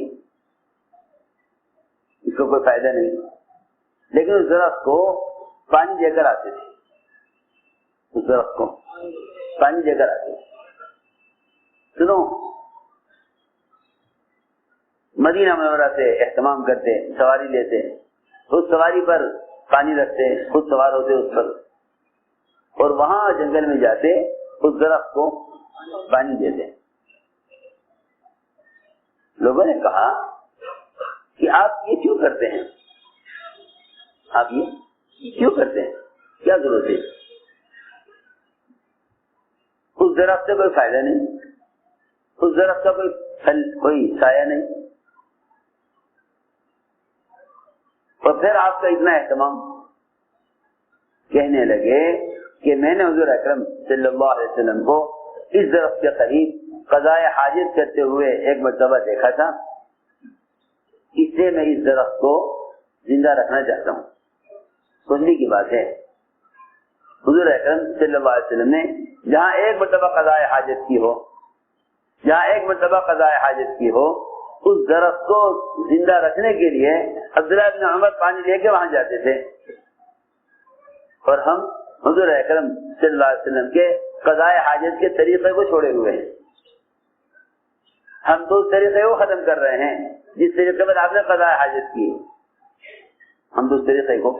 اس کو کوئی فائدہ نہیں، لیکن اس درخت کو پانی دے کر آتے تھے، اس درخت کو پانی دے کر آتے تھے. سنو، مدینہ منورہ سے اہتمام کرتے، سواری لیتے، اس سواری پر پانی رکھتے، خود سوار ہوتے اس پر اور وہاں جنگل میں جاتے اس درخت کو پانی دیتے. لوگوں نے کہا کہ آپ یہ کیوں کرتے ہیں، آپ یہ کیوں کرتے ہیں، کیا ضرورت ہے؟ اس درخت سے کوئی فائدہ نہیں، اس درخت کا کوئی پھل، کوئی سایہ نہیں، اور پھر آپ کا اتنا اہتمام. کہنے لگے کہ میں نے حضور اکرم صلی اللہ علیہ وسلم کو اس درخت کے قریب قضائے حاجت کرتے ہوئے ایک مرتبہ دیکھا تھا، اس لیے میں اس درخت کو زندہ رکھنا چاہتا ہوں. سننے کی بات ہے، حضور اکرم صلی اللہ علیہ وسلم نے جہاں ایک مرتبہ قضائے حاجت کی ہو، جہاں ایک مرتبہ قضائے حاجت کی ہو، اس درخت کو زندہ رکھنے کے لیے عبداللہ بن عمر پانی لے کے وہاں جاتے تھے، اور ہم حضور اکرم صلی اللہ علیہ وسلم کے قضائے حاجت کے طریقے کو چھوڑے ہوئے ہیں. ہم تو اس طریقے کو ختم کر رہے ہیں جس طریقے پر آپ نے قضائے حاجت کی. ہم تو اس طریقے کو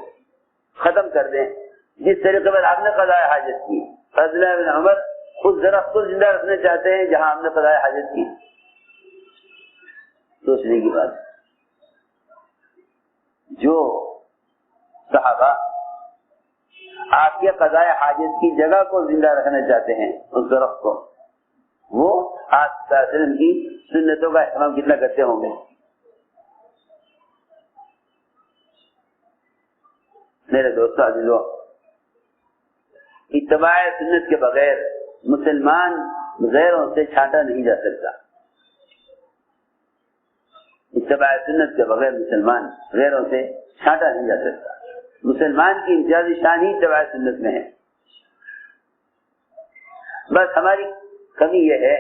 ختم کر دیں جس طریقے پر آپ نے قضائے حاجت کی. عبداللہ بن عمر اس درخت کو زندہ رکھنا چاہتے ہیں جہاں ہم نے قضائے حاجت کی. سوچنے کی بات. جو صحابہ آپ کے قضائے حاجت کی جگہ کو زندہ رکھنا چاہتے ہیں، اس درخت کو، وہ آپ صلی اللہ علیہ وسلم کی سنتوں کا اہتمام کتنا کرتے ہوں گے. میرے دوستو عزیزو، اتباع سنت کے بغیر مسلمان غیروں سے چھانٹا نہیں جا سکتا. اتباع سنت کے بغیر مسلمان غیروں سے چھانٹا نہیں جا سکتا. مسلمان کی امتیازی شان ہی اتباع سنت میں ہے. بس ہماری کمی یہ ہے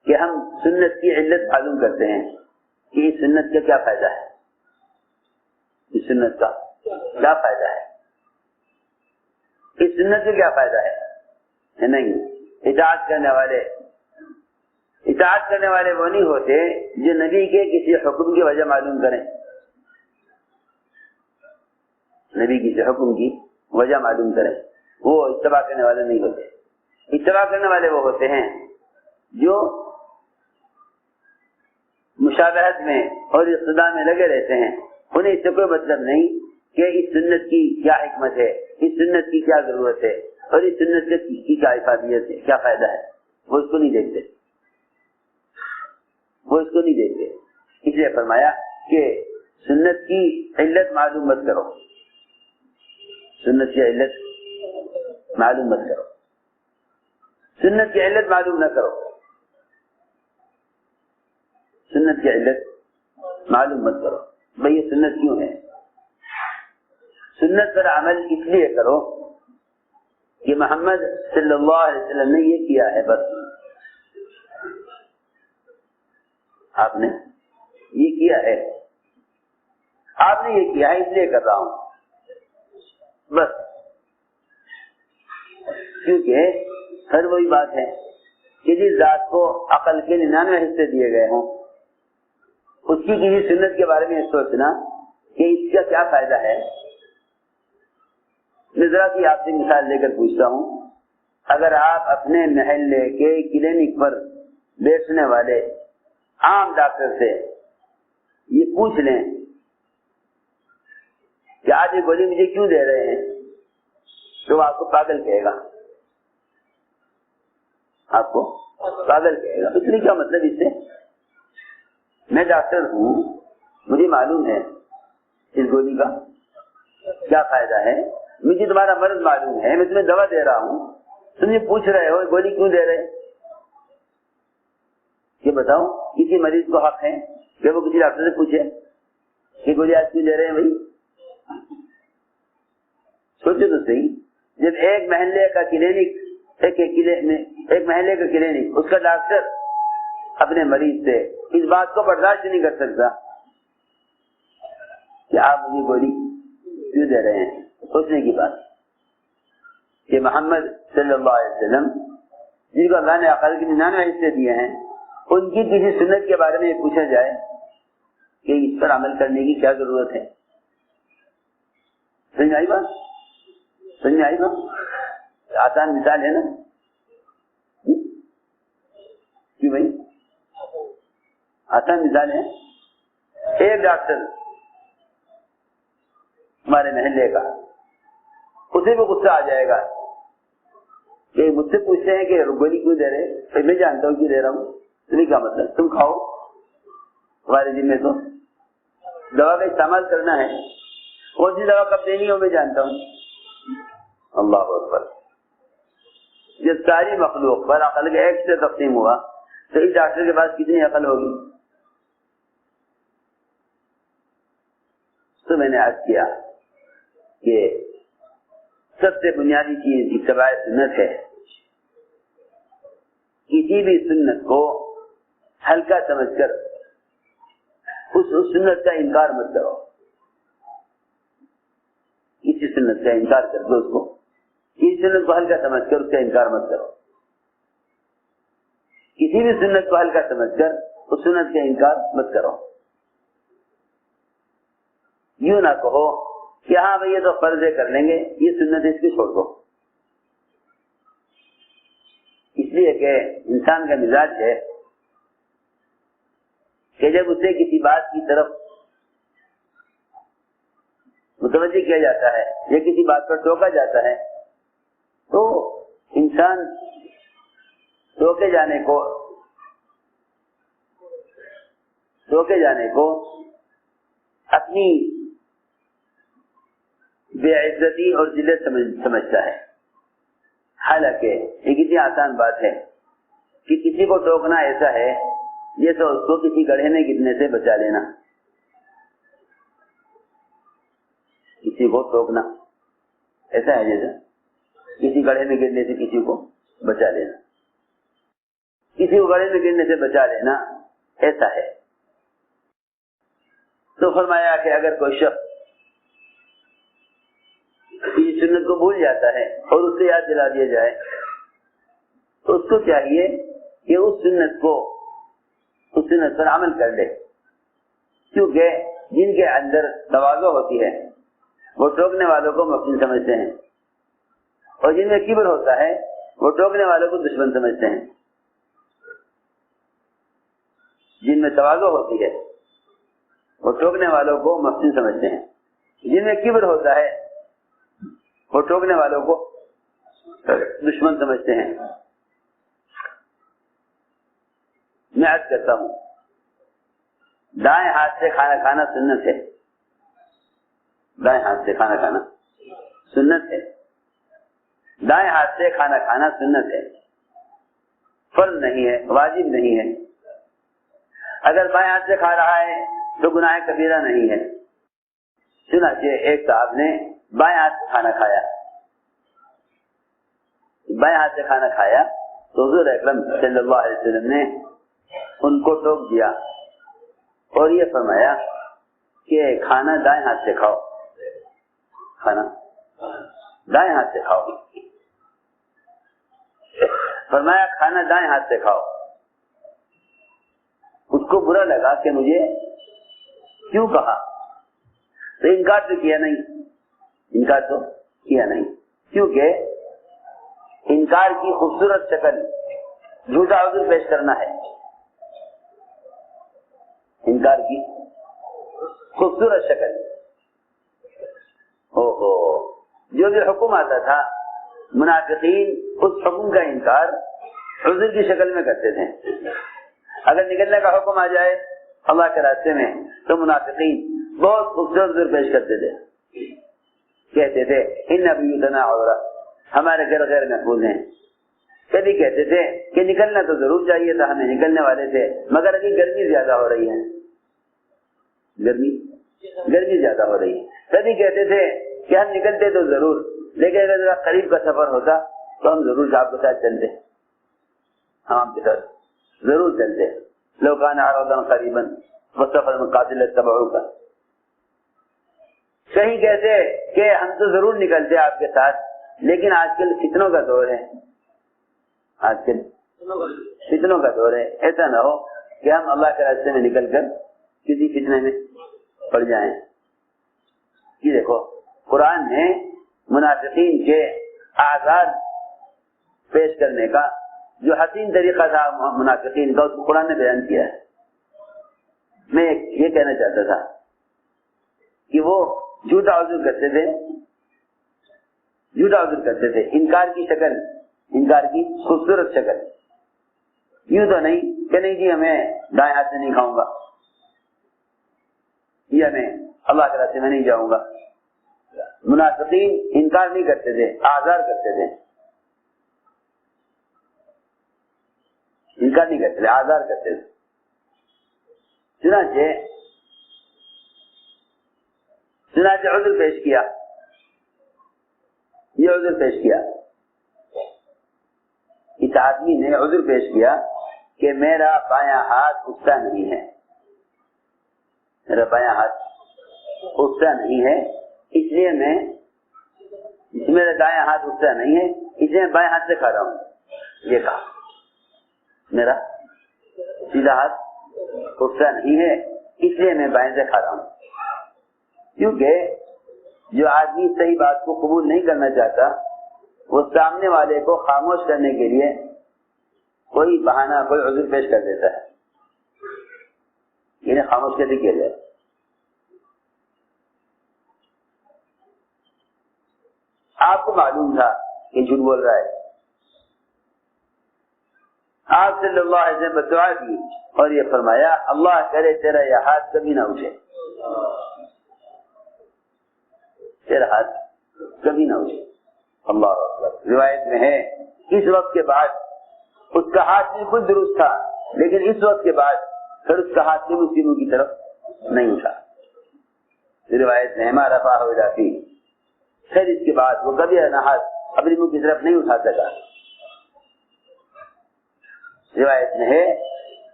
کہ ہم سنت کی علت معلوم کرتے ہیں کہ اس سنت کا کیا فائدہ ہے، اس سنت کا کیا فائدہ ہے، اس سنت سے کیا فائدہ ہے. نہیں، اطاعت کرنے والے وہ نہیں ہوتے جو نبی کے کسی حکم کی وجہ معلوم کریں. نبی کسی حکم کی وجہ معلوم کریں، وہ اتباع کرنے والے نہیں ہوتے. اتباع کرنے والے وہ ہوتے ہیں جو مشابہت میں اور اقتداء میں لگے رہتے ہیں. انہیں اس سے کوئی مطلب نہیں کہ اس سنت کی کیا حکمت ہے، اس سنت کی کیا ضرورت ہے، اور اس سنت کی کیا افادیت ہے، کیا فائدہ ہے. وہ اس کو نہیں دیکھتے، وہ اس کو نہیں دیکھتے. اس لیے فرمایا کہ سنت کی علت معلوم مت کرو، سنت کی علت معلوم مت کرو، سنت کی علت معلوم نہ کرو، سنت کی علت معلوم مت کرو. بھئی یہ سنت کیوں ہے؟ سنت پر عمل اس لیے کرو کہ محمد صلی اللہ علیہ وسلم نے یہ کیا ہے، بس آپ نے یہ کیا ہے، آپ نے یہ کیا ہے اس لیے کر رہا ہوں بس. کیونکہ ہر وہی بات ہے کہ جس ذات کو عقل کے 99 حصے دیے گئے ہوں، اس کی کسی سنت کے بارے میں یہ سوچنا کہ اس کا کیا فائدہ ہے. میں ذرا سی آپ سے مثال لے کر پوچھتا ہوں، اگر آپ اپنے محلے کے کلینک پر بیٹھنے والے عام ڈاکٹر سے یہ پوچھ لیں کہ آج یہ گولی مجھے کیوں دے رہے ہیں، تو وہ آپ کو پاگل کہے گا، آپ کو پاگل کہے گا. اس لیے کیا مطلب اس سے؟ میں ڈاکٹر ہوں، مجھے معلوم ہے اس گولی کا کیا فائدہ ہے، مجھے تمہارا مرض معلوم ہے، میں تمہیں دوا دے رہا ہوں، تم یہ پوچھ رہے ہو گولی کیوں دے رہے. یہ بتاؤ کسی مریض کو حق ہے کہ وہ کسی ڈاکٹر سے پوچھے کہ گولی آج کیوں دے رہے ہیں. بھائی سوچو تو صحیح، جب ایک محلے کا کلینک ایک محلے کا کلینک اس کا ڈاکٹر اپنے مریض سے اس بات کو برداشت نہیں کر سکتا کہ آپ مجھے گولی کیوں دے رہے ہیں. سوچنے کی بات کہ محمد صلی اللہ علیہ وسلم جن کو اللہ نے عقل کے 99 حصے دیے ہیں، ان کی کسی سنت کے بارے میں یہ پوچھا جائے کہ اس پر عمل کرنے کی کیا ضرورت ہے. سمجھ میں آئی بات؟ سمجھ میں آئی بات؟ آسان مثال ہے نا. کیوں بھائی آسان مثال ہے. ایک ڈاکٹر ہمارے محلے کا، اسے بھی غصہ آ جائے گا کہ مجھ سے پوچھتے ہیں کہ گولی کیوں دے رہے، پھر میں جانتا ہوں کیوں دے رہا ہوں. تمہیں کیا مطلب، تم کھاؤ، تمہارے ذمہ تو دوا کا استعمال کرنا ہے، کون سی دوا کب دینی ہو میں جانتا ہوں. اللہ اکبر. جب ساری مخلوق پر عقل کے ایک سے تقسیم ہوا تو اس ڈاکٹر کے پاس کتنی عقل ہوگی؟ تو میں نے عرض کیا کہ سب سے بنیادی چیز اتباع سنت ہے. کسی بھی سنت کو ہلکا سمجھ کر اس سنت کا انکار مت کرو. کسی سنت کا انکار کر دو اس کو، کسی سنت کو ہلکا سمجھ کر اس کا انکار مت کرو. کسی بھی سنت کو ہلکا سمجھ کر اس سنت کا انکار مت کرو. یوں نہ کہو کہ ہاں بھائی یہ تو فرض ہے کر لیں گے، یہ سنت اس کی چھوڑ دو. اس لیے کہ انسان کا مزاج ہے کہ جب اسے کسی بات کی طرف متوجہ کیا جاتا ہے یا کسی بات پر ٹوکا جاتا ہے تو انسان ٹوکے جانے کو اپنی بے عزتی اور ذلت سمجھتا ہے. حالانکہ یہ کتنی آسان بات ہے کہ کسی کو ٹوکنا ایسا ہے جیسے اس کو کسی گڑھے میں گرنے سے بچا لینا. کسی کو ٹوکنا ایسا ہے جیسے کسی گڑھے میں گرنے سے کسی کو بچا لینا. کسی کو گڑھے میں گرنے سے بچا لینا ایسا ہے. تو فرمایا کہ اگر کوئی شخص اس سنت کو بھول جاتا ہے اور اس سے یاد دلا دیا جائے تو اس کو چاہیے کہ اس سنت پر عمل کر لے. کیونکہ جن کے اندر تواضع ہوتی ہے وہ ٹوکنے والوں کو محسن سمجھتے ہیں، اور جن میں کبر ہوتا ہے وہ ٹوکنے والوں کو دشمن سمجھتے ہیں. جن میں تواضع ہوتی ہے وہ ٹوکنے والوں کو محسن سمجھتے ہیں، جن میں کبر ہوتا ہے وہ ٹوکنے والوں کو دشمن سمجھتے ہیں. میں عرض کرتا ہوں دائیں ہاتھ سے کھانا کھانا سنت ہے. دائیں ہاتھ سے کھانا کھانا سنت ہے. دائیں ہاتھ سے کھانا کھانا سنت ہے، فرض نہیں ہے، واجب نہیں ہے. اگر بائیں ہاتھ سے کھا رہا ہے تو گناہ کبیرہ نہیں ہے. چنانچہ ایک صاحب نے بائیں ہاتھ سے کھانا کھایا. بائیں ہاتھ سے کھانا کھایا تو حضور اکرم صلی اللہ علیہ وسلم نے ان کو ٹوک دیا اور یہ فرمایا کہ کھانا دائیں ہاتھ سے کھاؤ. کھانا دائیں ہاتھ سے کھاؤ. فرمایا کھانا دائیں ہاتھ سے کھاؤ. اس کو برا لگا کہ مجھے کیوں کہا، تو انکار تو کیا نہیں، کیونکہ انکار کی خوبصورت شکل جھوٹا عذر پیش کرنا ہے. انکار کی خوبصورت شکل جو بھی حکم آتا تھا منافقین اس حکم کا انکار عذر کی شکل میں کرتے تھے. اگر نکلنے کا حکم آ جائے اللہ کے راستے میں تو منافقین بہت خوبصورت عذر پیش کرتے تھے. کہتے تھے ان بیوتنا عورہ، ہمارے گھر غیر محفوظ ہیں. کبھی کہتے تھے کہ نکلنا تو ضرور چاہیے تھا، ہمیں نکلنے والے تھے، مگر ابھی گرمی زیادہ ہو رہی ہے. گرمی زیادہ ہو رہی ہے. کبھی کہتے تھے کہ ہم نکلتے تو ضرور، لیکن اگر ذرا قریب کا سفر ہوتا تو ہم ضرور آپ کے ساتھ چلتے، ہم آپ کے ساتھ ضرور چلتے. لو کان عرضا قریبا وسفر مقاصد اتبعوک. کہیں کہتے کہ ہم تو ضرور نکلتے آپ کے ساتھ، لیکن آج کل فتنوں کا دور ہے. آج کل فتنوں کا دور ہے، ایسا نہ ہو کہ ہم اللہ کے راستے میں نکل کر کسی فتنے میں پڑ جائیں. یہ دیکھو قرآن نے منافقین کے آزاد پیش کرنے کا جو حسین طریقہ تھا منافقین کا، اس کو قرآن نے بیان کیا ہے. میں یہ کہنا چاہتا تھا کہ وہ جھوٹا عذر کرتے تھے، انکار کی شکل، انکار کی خوبصورت شکل. یوں تو نہیں کہ نہیں جی ہمیں دائیں ہاتھ سے نہیں کھاؤں گا، یا میں اللہ کے راستے میں نہیں جاؤں گا، منافقین انکار نہیں کرتے تھے، آزار کرتے تھے، انکار نہیں کرتے تھے، آزار کرتے تھے۔ چنانچہ عذر پیش کیا، یہ عذر پیش کیا، اس آدمی نے عذر پیش کیا کہ میرا بایاں ہاتھ اٹھتا نہیں ہے، میرا بایاں ہاتھ اٹھتا نہیں ہے، اس لیے میرا دایاں ہاتھ اٹھتا نہیں ہے، اس لیے میں بائیں ہاتھ سے کھا رہا ہوں۔ یہ کہا میرا سیدھا ہاتھ اٹھتا نہیں ہے، اس لیے میں بائیں سے کھا رہا ہوں۔ کیونکہ جو آدمی صحیح بات کو قبول نہیں کرنا چاہتا، وہ سامنے والے کو خاموش کرنے کے لیے کوئی بہانہ، کوئی عذر پیش کر دیتا ہے، انہیں خاموش کیسے کیا جائے۔ آپ کو معلوم تھا کہ جھوٹ بول رہا ہے، آپ صلی اللہ علیہ وسلم دعا کی اور یہ فرمایا اللہ کرے تیرا یہ ہاتھ کبھی نہ اٹھے، تیرا ہاتھ کبھی نہ اٹھے۔ اللہ اکبر۔ روایت میں ہے اس وقت کے بعد اس کا ہاتھ بالکل درست تھا، لیکن اس وقت کے بعد پھر اس کا ہاتھ سے اسی منہ کی طرف نہیں اٹھا۔ روایت میں ہمارا رفع ہو جاتی، پھر اس کے بعد وہ کبھی نہ ہاتھ اپنے منہ کی طرف نہیں اٹھا سکا۔ روایت میں ہے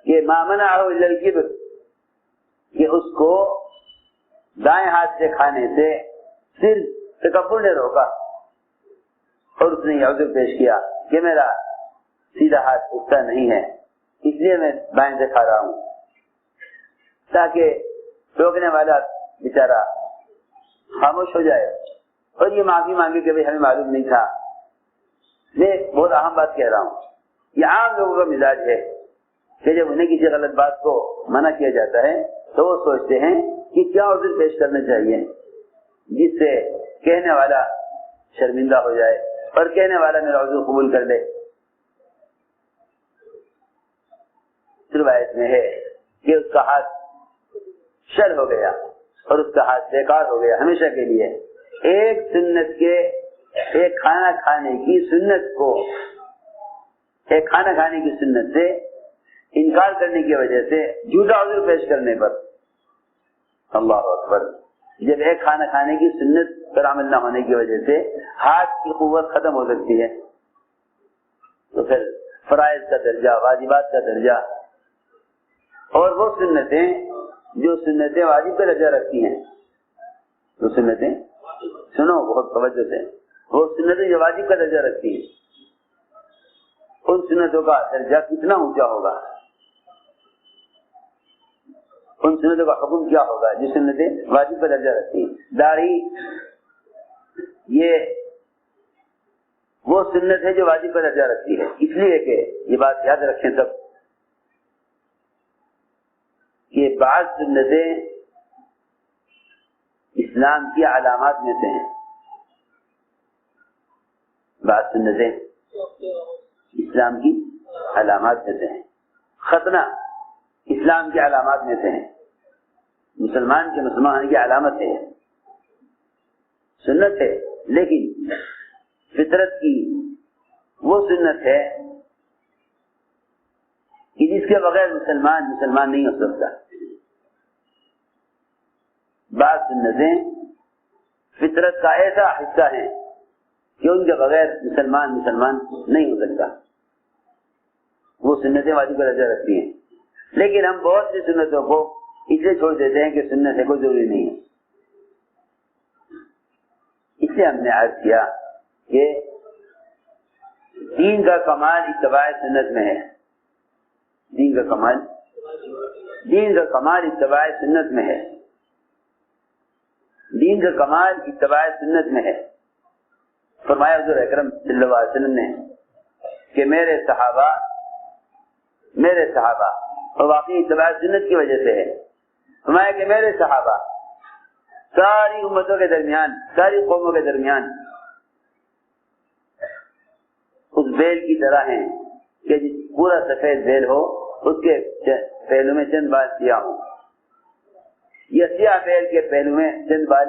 کہ ما منعه الا الكبر، کہ اس کو دائیں ہاتھ سے کھانے سے صرف تکبر نے روکا، اور اس نے یہ عذر پیش کیا کہ میرا سیدھا ہاتھ اٹھتا نہیں ہے، اس لیے میں بائیں سے کھا رہا ہوں، تاکہ روکنے والا بیچارہ خاموش ہو جائے اور یہ معافی مانگے کہ ہمیں معلوم نہیں تھا۔ میں بہت اہم بات کہہ رہا ہوں، یہ عام لوگوں کا مزاج ہے کہ جب انہیں کسی غلط بات کو منع کیا جاتا ہے تو وہ سوچتے ہیں کہ کیا عذر پیش کرنا چاہیے جس سے کہنے والا شرمندہ ہو جائے اور کہنے والا میرا عذر قبول کر لے۔ روایت میں ہے کہ اس کا ہاتھ شل ہو گیا اور اس کا ہاتھ بیکار ہو گیا ہمیشہ کے لیے۔ ایک سنت کے، ایک کھانا کھانے کی سنت کو، ایک کھانا کھانے کی سنت سے انکار کرنے کی وجہ سے جھوٹا عذر پیش کرنے پر، اللہ اکبر، جب ایک کھانا کھانے کی سنت پر عمل نہ ہونے کی وجہ سے ہاتھ کی قوت ختم ہو سکتی ہے، تو پھر فرائض کا درجہ، واجبات کا درجہ، اور وہ سنتیں جو سنتیں واجب کا درجہ رکھتی ہیں، وہ سنتیں سنو بہت توجہ سے، وہ سنتیں جو واجب کا درجہ رکھتی ہیں، ان سنتوں کا درجہ کتنا اونچا ہوگا، ان سنتوں کا حکم کیا ہوگا جو سنتیں واجب کا درجہ رکھتی ہیں۔ داڑھی یہ وہ سنت ہے جو واجب کا درجہ رکھتی ہے، اس لیے کہ یہ بات یاد رکھیں سب کہ بعض سنتیں اسلام کی علامات میں سے ہیں، بعض سنتیں اسلام کی علامات میں سے ہیں۔ ختنہ اسلام کی علامات میں سے ہیں، مسلمان کے مسلمان کی علامت ہے، سنت ہے، لیکن فطرت کی وہ سنت ہے کہ جس کے بغیر مسلمان نہیں ہو سکتا۔ بعض سنتیں فطرت کا ایسا حصہ ہیں کہ ان کے بغیر مسلمان نہیں ہو سکتا، وہ سنتیں واجب کا درجہ رکھتی ہیں، لیکن ہم بہت سی سنتوں کو اس لیے چھوڑ دیتے ہیں کہ سنت ہے، کوئی ضروری نہیں ہے۔ اس لیے ہم نے عرض کیا کہ دین کا کمال اتباع سنت میں ہے، دین کا کمال اتباع سنت میں ہے، دین کا کمال اتباع سنت میں ہے۔ فرمایا حضور اکرم صلی اللہ علیہ وسلم نے کہ میرے صحابہ اور واقعی اتباع سنت کی وجہ سے ہے، فرمایا کہ میرے صحابہ ساری امتوں کے درمیان، ساری قوموں کے درمیان اس بیل کی طرح ہیں کہ پورا سفید بیل ہو، اس کے پہلو میں چند بال سیاہ ہوں، یا سیاہ بیل کے پہلو میں چند بال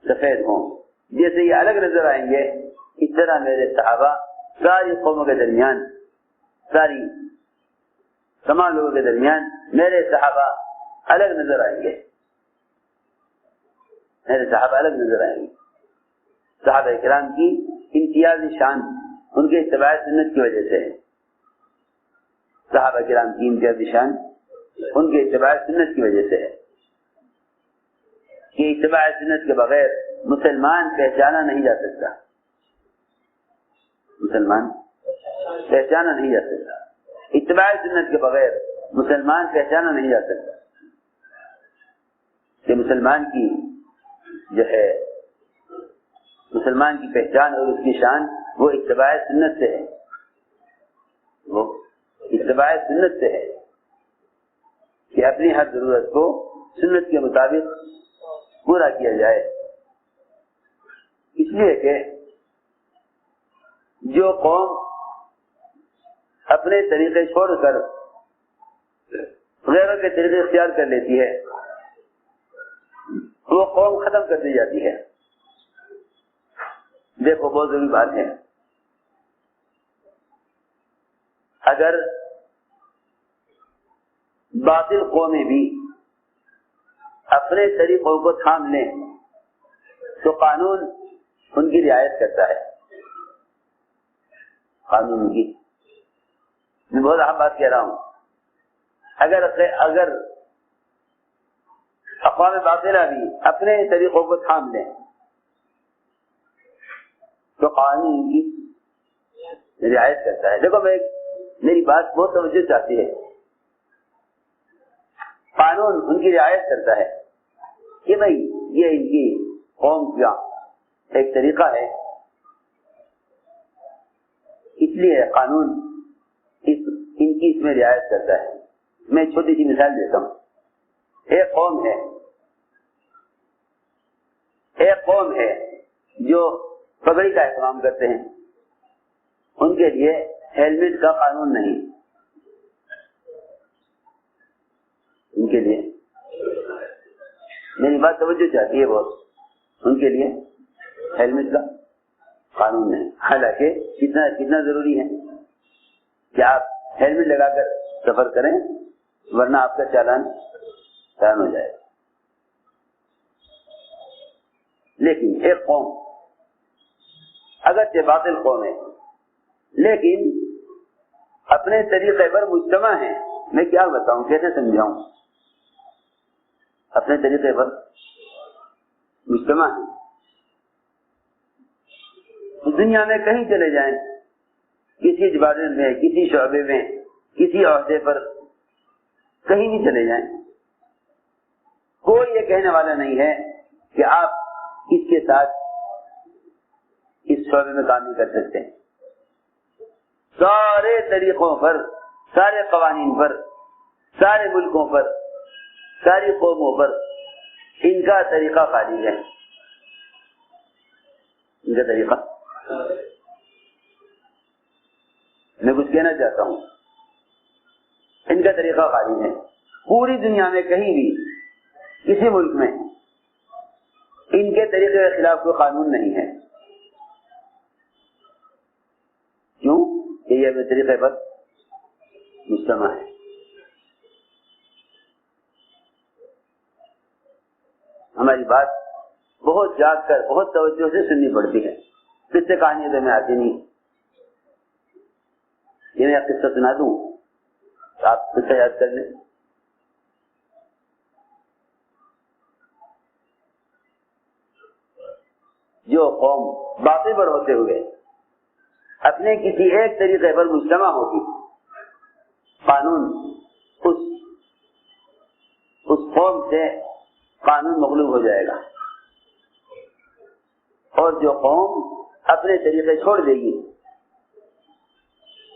سفید ہوں، جیسے یہ الگ نظر آئیں گے، اس طرح میرے صحابہ ساری قوموں کے درمیان، ساری تمام لوگوں کے درمیان میرے صحابہ الگ نظر آئیں گے، میرے صحابہ الگ نظر آئیں گے۔ صحابہ کرام کی امتیازی شان ان کے اتباع سنت کی وجہ سے ہے، صحابہ کرام کی امتیازی شان ان کے اتباع سنت کی وجہ سے ہے کہ اتباع سنت کے بغیر مسلمان پہچانا نہیں جا سکتا، مسلمان پہچانا نہیں جا سکتا، اتباع سنت کے بغیر مسلمان پہچانا نہیں جا سکتا کہ مسلمان کی جو ہے مسلمان کی پہچان اور اس کی شان وہ اتباع سنت سے ہے، وہ اتباع سنت سے ہے کہ اپنی ہر ضرورت کو سنت کے مطابق پورا کیا جائے، اس لیے کہ جو قوم اپنے طریقے چھوڑ کر غیروں کے طریقے اختیار کر لیتی ہے وہ قوم ختم کر دی جاتی ہے۔ دیکھو بہت ضروری بات ہے، اگر باطل قومیں بھی اپنے طریقوں کو تھام لیں تو قانون ان کی رعایت کرتا ہے، قانون کی، میں بہت اہم بات کہہ رہا ہوں، اگر اقوام باطلہ بھی اپنے طریقوں کو تھام لیں تو قانون ان کی رعایت کرتا ہے۔ دیکھو میری بات بہت توجہ چاہتی ہے، قانون ان کی رعایت کرتا ہے کہ بھائی یہ ان کی قوم کا ایک طریقہ ہے، اس لیے قانون ان کی اس میں رعایت کرتا ہے۔ میں چھوٹی سی مثال دیتا ہوں، ایک قوم ہے جو پگڑی کا اہتمام کرتے ہیں، ان کے لیے ہیلمٹ کا قانون نہیں، ان کے لیے میری بات توجہ چاہتی ہے بہت، ان کے لیے ہیلمٹ کا قانون نہیں، حالانکہ کتنا ضروری ہے کہ آپ ہیلمٹ لگا کر سفر کریں ورنہ آپ کا چالان ہو جائے۔ لیکن ایک قوم اگرچہ باطل قوم ہے لیکن اپنے طریقے پر مجتمع ہے، میں کیا بتاؤں، کیسے سمجھاؤں، اپنے طریقے پر مجتمع ہے، دنیا میں کہیں چلے جائیں، کسی ڈپارٹمنٹ میں، کسی شعبے میں، کسی عہدے پر کہیں بھی چلے جائیں، کوئی یہ کہنے والا نہیں ہے کہ آپ اس کے ساتھ اس شعبے میں کام نہیں کر سکتے۔ سارے طریقوں پر، سارے قوانین پر، سارے ملکوں پر، ساری قوموں پر ان کا طریقہ خالی ہے، ان کا طریقہ، میں کچھ کہنا چاہتا ہوں، ان کا طریقہ خالی ہے، پوری دنیا میں کہیں بھی کسی ملک میں ان کے طریقے کے خلاف کوئی قانون نہیں ہے، کیوں کہ یہ اپنے طریقے پر مجتمع ہے۔ ہماری بات بہت جاگ کر بہت توجہ سے سننی پڑتی ہے، قصے کہانی تو میں آتی نہیں، یہ میں قصہ سنا دوں تو آپ قصہ یاد کر لیں۔ جو قوم باقی پر ہوتے ہوئے اپنے کسی ایک طریقے پر مجتمع ہوگی، قانون اس قوم سے قانون مغلوب ہو جائے گا، اور جو قوم اپنے طریقے چھوڑ دے گی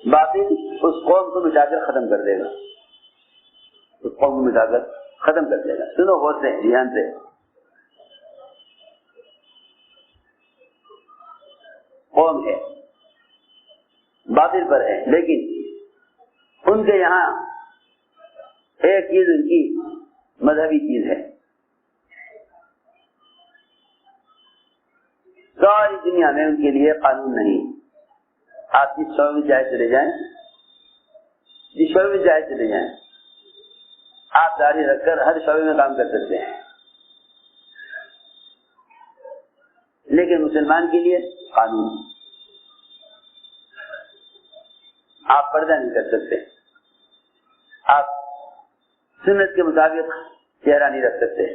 باقی اس قوم کو مٹا کر ختم کر دے گا، اس قوم کو مٹا کر ختم کر دے گا۔ سنو غور سے، دھیان سے، قوم ہے باطل پر ہے لیکن ان کے یہاں ایک چیز ان کی مذہبی چیز ہے، ساری دنیا میں ان کے لیے قانون نہیں. آپ جس شعبے میں چاہے چلے جائیں، جس شعبے میں چاہے چلے جائیں، آپ داڑھی رکھ کر ہر شعبے میں کام کر سکتے ہیں، لیکن مسلمان کے لیے قانون. آپ پردہ نہیں کر سکتے، آپ سنت کے مطابق چہرہ نہیں رکھ سکتے.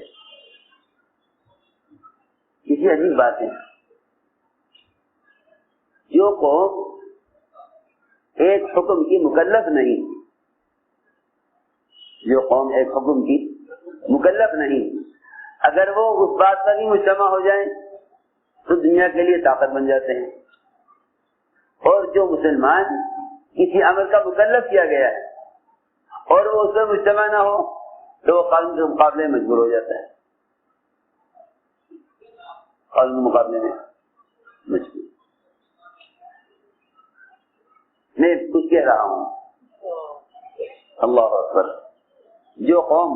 کسی عجیب بات ہے، جو قوم ایک حکم کی مکلف نہیں، جو قوم ایک حکم کی مکلف نہیں، اگر وہ اس بات پر ہی مجتمع ہو جائیں تو دنیا کے لیے طاقت بن جاتے ہیں. اور جو مسلمان کسی عمل کا مکلف کیا گیا ہے اور وہ اس میں مجتمع نہ ہو تو وہ قانون کے مقابلے میں مجبور ہو جاتا ہے، قانون کے مقابلے میں مجبور. میں کچھ کہہ رہا ہوں، اللہ اکبر، جو قوم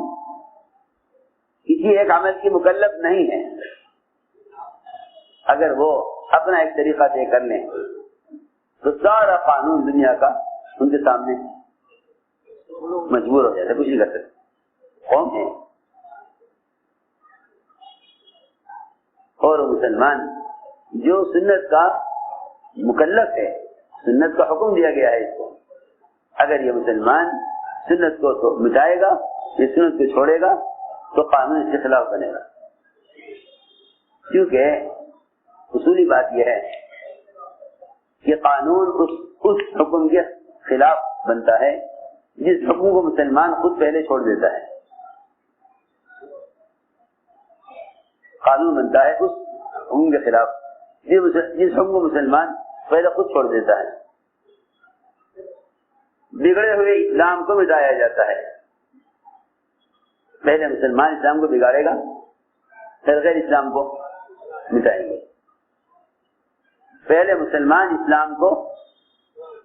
کسی ایک عمل کی مکلف نہیں ہے، اگر وہ اپنا ایک طریقہ طے کر لیں تو سارا قانون دنیا کا ان کے سامنے مجبور ہو جاتا ہے، کچھ نہیں کر سکتے. قوم ہے اور مسلمان جو سنت کا مکلف ہے، سنت کا حکم دیا گیا ہے اس کو، اگر یہ مسلمان سنت کو تو مٹائے گا، یہ سنت کو چھوڑے گا تو قانون اس کے خلاف بنے گا. کیونکہ اصولی بات یہ ہے کہ قانون اس حکم کے خلاف بنتا ہے جس حکم کو مسلمان خود پہلے چھوڑ دیتا ہے. قانون بنتا ہے اس حکم کے خلاف جس حکم کو مسلمان پہلے خود چھوڑ دیتا ہے. بگڑے ہوئے اسلام کو مٹایا جاتا ہے. پہلے مسلمان اسلام کو بگاڑے گا، پھر غیر اسلام کو مٹائیں گے. پہلے مسلمان اسلام کو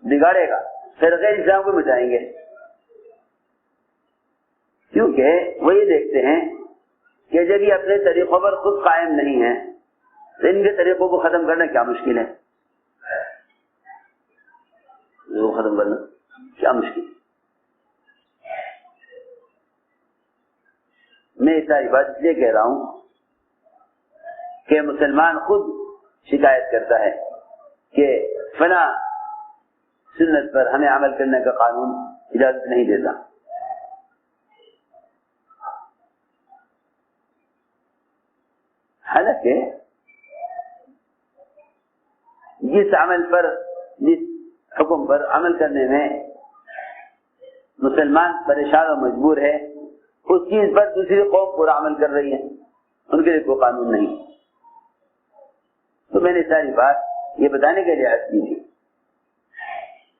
بگاڑے گا، پھر غیر اسلام کو مٹائیں گے. کیونکہ وہ یہ دیکھتے ہیں کہ جب یہ اپنے طریقوں پر خود قائم نہیں ہے تو ان کے طریقوں کو ختم کرنا کیا مشکل ہے، وہ ختم کرنا کیا مشکل ہے. میں اس ساری بات اس لیے کہہ رہا ہوں کہ مسلمان خود شکایت کرتا ہے کہ فلاں سنت پر ہمیں عمل کرنے کا قانون اجازت نہیں دیتا. حالانکہ جس عمل پر، جس حکم پر عمل کرنے میں مسلمان پریشان اور مجبور ہے، اس چیز پر دوسری قوم پورا عمل کر رہی ہے، ان کے لیے کوئی قانون نہیں. تو میں نے ساری بات یہ بتانے کے لیے عرض کی تھی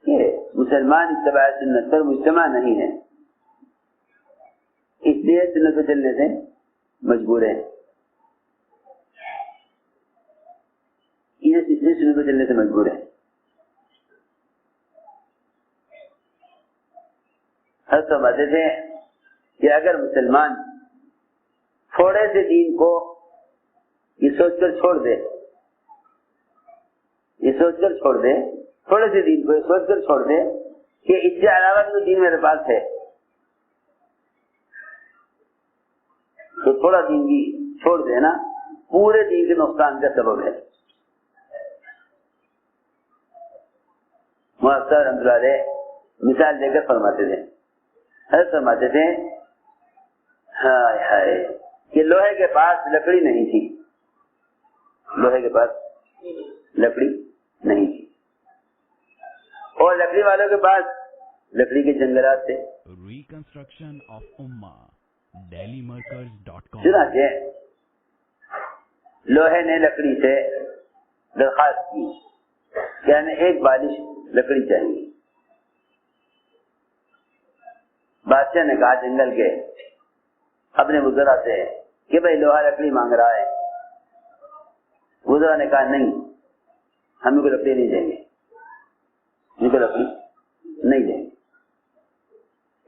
کہ مسلمان اتباع سنت پر مجتمع نہیں ہے، اس لیے سنت پہ چلنے سے مجبور ہے. اس لیے سنت پہ چلنے سے مجبور ہے. حضرت فرماتے تھے کہ اگر مسلمان تھوڑے سے دین کو یہ سوچ کر چھوڑ دے، یہ سوچ کر چھوڑ دے، تھوڑے سے دین کو یہ سوچ کر چھوڑ دے کہ اس سے علاوہ جو دین میرے پاس ہے، تو تھوڑا دین بھی چھوڑ دینا پورے دین کے نقصان کا سبب ہے. محسن رحمۃ اللہ علیہ مثال دے کر فرماتے تھے، حضرت فرماتے تھے ہائے ہائے کہ لوہے کے پاس لکڑی نہیں تھی، لوہے کے پاس لکڑی نہیں تھی، اور لکڑی والوں کے پاس لکڑی کے جنگلات تھے. ریکنسٹرکشن آف امہ dailymarkers.com. چنانچہ لوہے نے لکڑی سے درخواست کی کہ ہمیں ایک بالش لکڑی چاہیے. بادشاہ نے کہا جنگل کے اپنے وزراء سے کہ بھائی لوہا لکڑی مانگ رہا ہے. وزراء نے کہا نہیں، ہم کو لکڑی نہیں دیں گے، ان کو لکڑی نہیں دیں گے،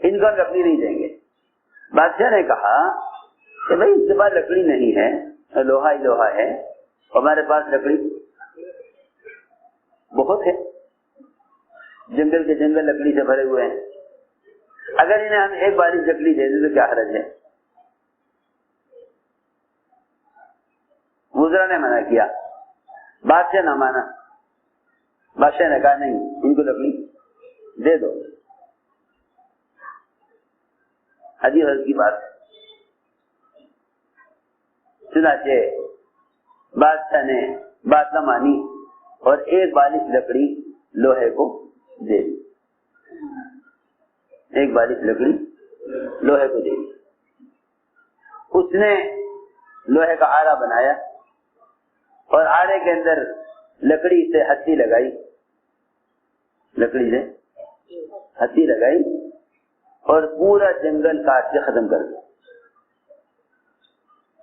ان کو لکڑی نہیں دیں گے. بادشاہ نے کہا کہ بھائی اس کے پاس لکڑی نہیں ہے، لوہا ہی لوہا ہے، ہمارے پاس لکڑی بہت ہے، جنگل کے جنگل لکڑی سے بھرے ہوئے ہیں. اگر انہیں ہم ایک بالش لکڑی دے دیں تو کیا حرج ہے؟ وزرا نے منع کیا، بادشاہ نہ مانا. بادشاہ نے کہا نہیں، ان کو لکڑی دے دو. عجیب حضرت کی بات ہے. چنانچہ بادشاہ نے بات نہ مانی اور ایک بالش لکڑی لوہے کو دے دی. ایک بالش لکڑی لوہے کو دے دی. اس نے لوہے کا آرا بنایا اور آرے کے اندر لکڑی سے ہتھی لگائی، لکڑی سے ہتھی لگائی اور پورا جنگل کاٹ کے ختم کر دیا.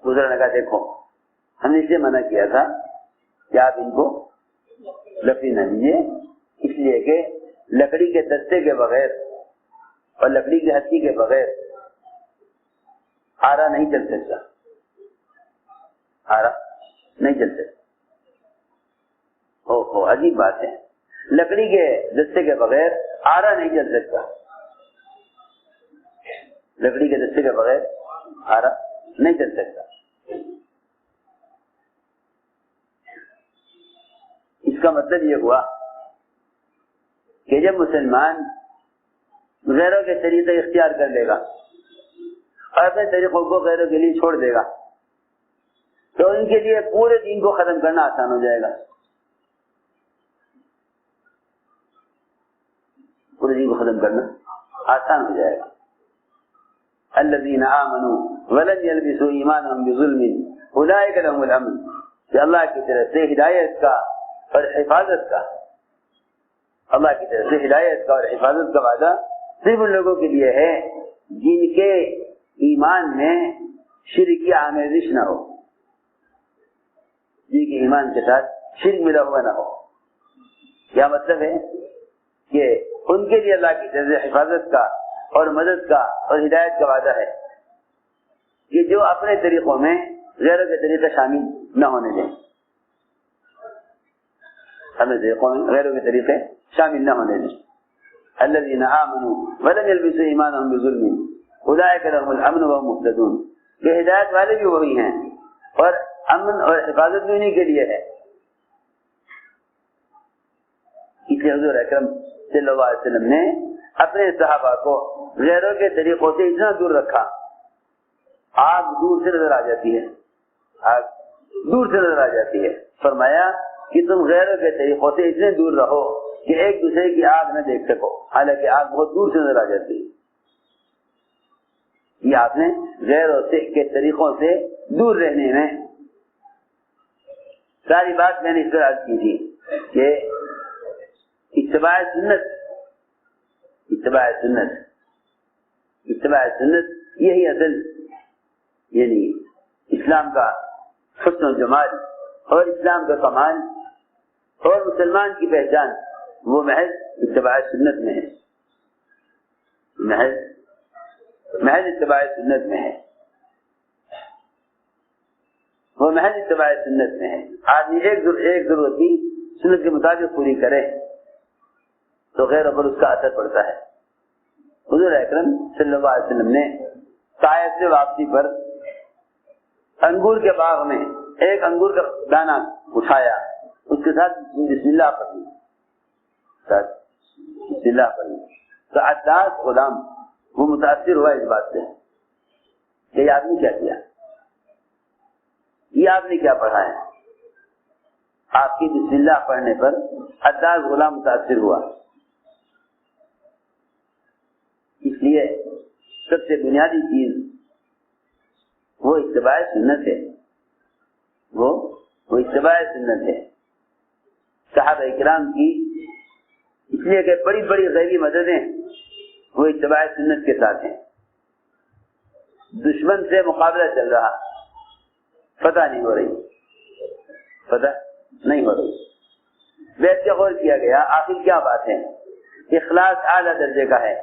گزرا نے کہا دیکھو ہم نے اسے منع کیا تھا کہ آپ ان کو لکڑی نہ دیجیے، اس لیے کہ لکڑی کے دستے کے بغیر اور لکڑی کی ہتھی کے بغیر آرا نہیں چل سکتا، آرا نہیں چل سکتا. او عجیب بات ہے، لکڑی کے دستے کے بغیر آرا نہیں چل سکتا، لکڑی کے دستے کے بغیر آرا نہیں چل سکتا. اس کا مطلب یہ ہوا کہ جب مسلمان غیروں کے طریقے اختیار کر لے گا اور اپنے طریقوں کو غیروں کے لیے چھوڑ دے گا تو ان کے لیے پورے دین کو ختم کرنا آسان ہو جائے گا، پورے دین کو ختم کرنا آسان ہو جائے گا. الذین آمنوا ولم یلبسوا ایمانهم بظلم اولئک لهم الامن. کہ اللہ کی طرف سے ہدایت کا اور حفاظت کا، اللہ کی طرف سے ہدایت کا اور حفاظت کا وعدہ صرف ان لوگوں کے لیے ہے جن کے ایمان میں شرک کی آمیزش نہ ہو، جن کے ایمان کے ساتھ شرک ملا ہوا نہ ہو. کیا مطلب ہے کہ ان کے لیے اللہ کی طرف سے حفاظت کا اور مدد کا اور ہدایت کا وعدہ ہے کہ جو اپنے طریقوں میں غیروں کے طریقے شامل نہ ہونے دیں، اپنے طریقوں میں غیروں کے طریقے شامل نہ ہونے دیں. الذین آمنوا ولم یلبسوا ایمانهم بظلم اولئک لهم الامن وهم مهتدون. کہ ہدایت والے بھی وہی ہیں اور امن اور حفاظت بھی انہیں کے لیے ہے. اس لیے حضور اکرم صلی اللہ علیہ وسلم نے اپنے صحابہ کو غیروں کے طریقوں سے اتنا دور رکھا، آگ دور سے نظر آ جاتی ہے، آگ دور سے نظر آ جاتی ہے. فرمایا کہ تم غیروں کے طریقوں سے اتنے دور رہو کہ ایک دوسرے کی آگ نہ دیکھ سکو، حالانکہ آگ بہت دور سے نظر آ جاتی ہے. یہ آپ نے غیروں کے طریقوں سے دور رہنے میں ساری بات میں نے اس پر عرض کی تھی کہ اتباع سنت، اتباع سنت، اتباع سنت یہی اصل یعنی اسلام کا حسن و جمال اور اسلام کا کمال اور مسلمان کی پہچان وہ محض اتباع سنت میں ہے، محض اتباع سنت میں ہے، وہ محض اتباع سنت میں ہے. آدمی ایک ضرورت کی سنت کے مطابق پوری کرے تو غیر پر اس کا اثر پڑتا ہے. حضور اکرم صلی اللہ علیہ وسلم نے طائف سے واپسی پر انگور کے باغ میں ایک انگور کا دانہ اٹھایا، اس کے ساتھ بسم اللہ پڑھی، بسم اللہ پڑھی. تو عداس غلام وہ متاثر ہوا اس بات سے کہ یہ آدمی کیا کیا، یہ آپ نے کیا پڑھا ہے. آپ کی بسم اللہ پڑھنے پر عداس غلام متاثر ہوا. اس لیے سب سے بنیادی چیز وہ اتباع سنت ہے، وہ اتباع سنت ہے. صحابہ کرام کی اس لیے کہ بڑی بڑی غیبی مددیں وہ اتباع سنت کے ساتھ ہیں. دشمن سے مقابلہ چل رہا، فتح نہیں ہو رہی، فتح نہیں ہو رہی، بیت کا غور کیا گیا. آخر کیا بات ہے؟ اخلاص اعلیٰ درجے کا ہے،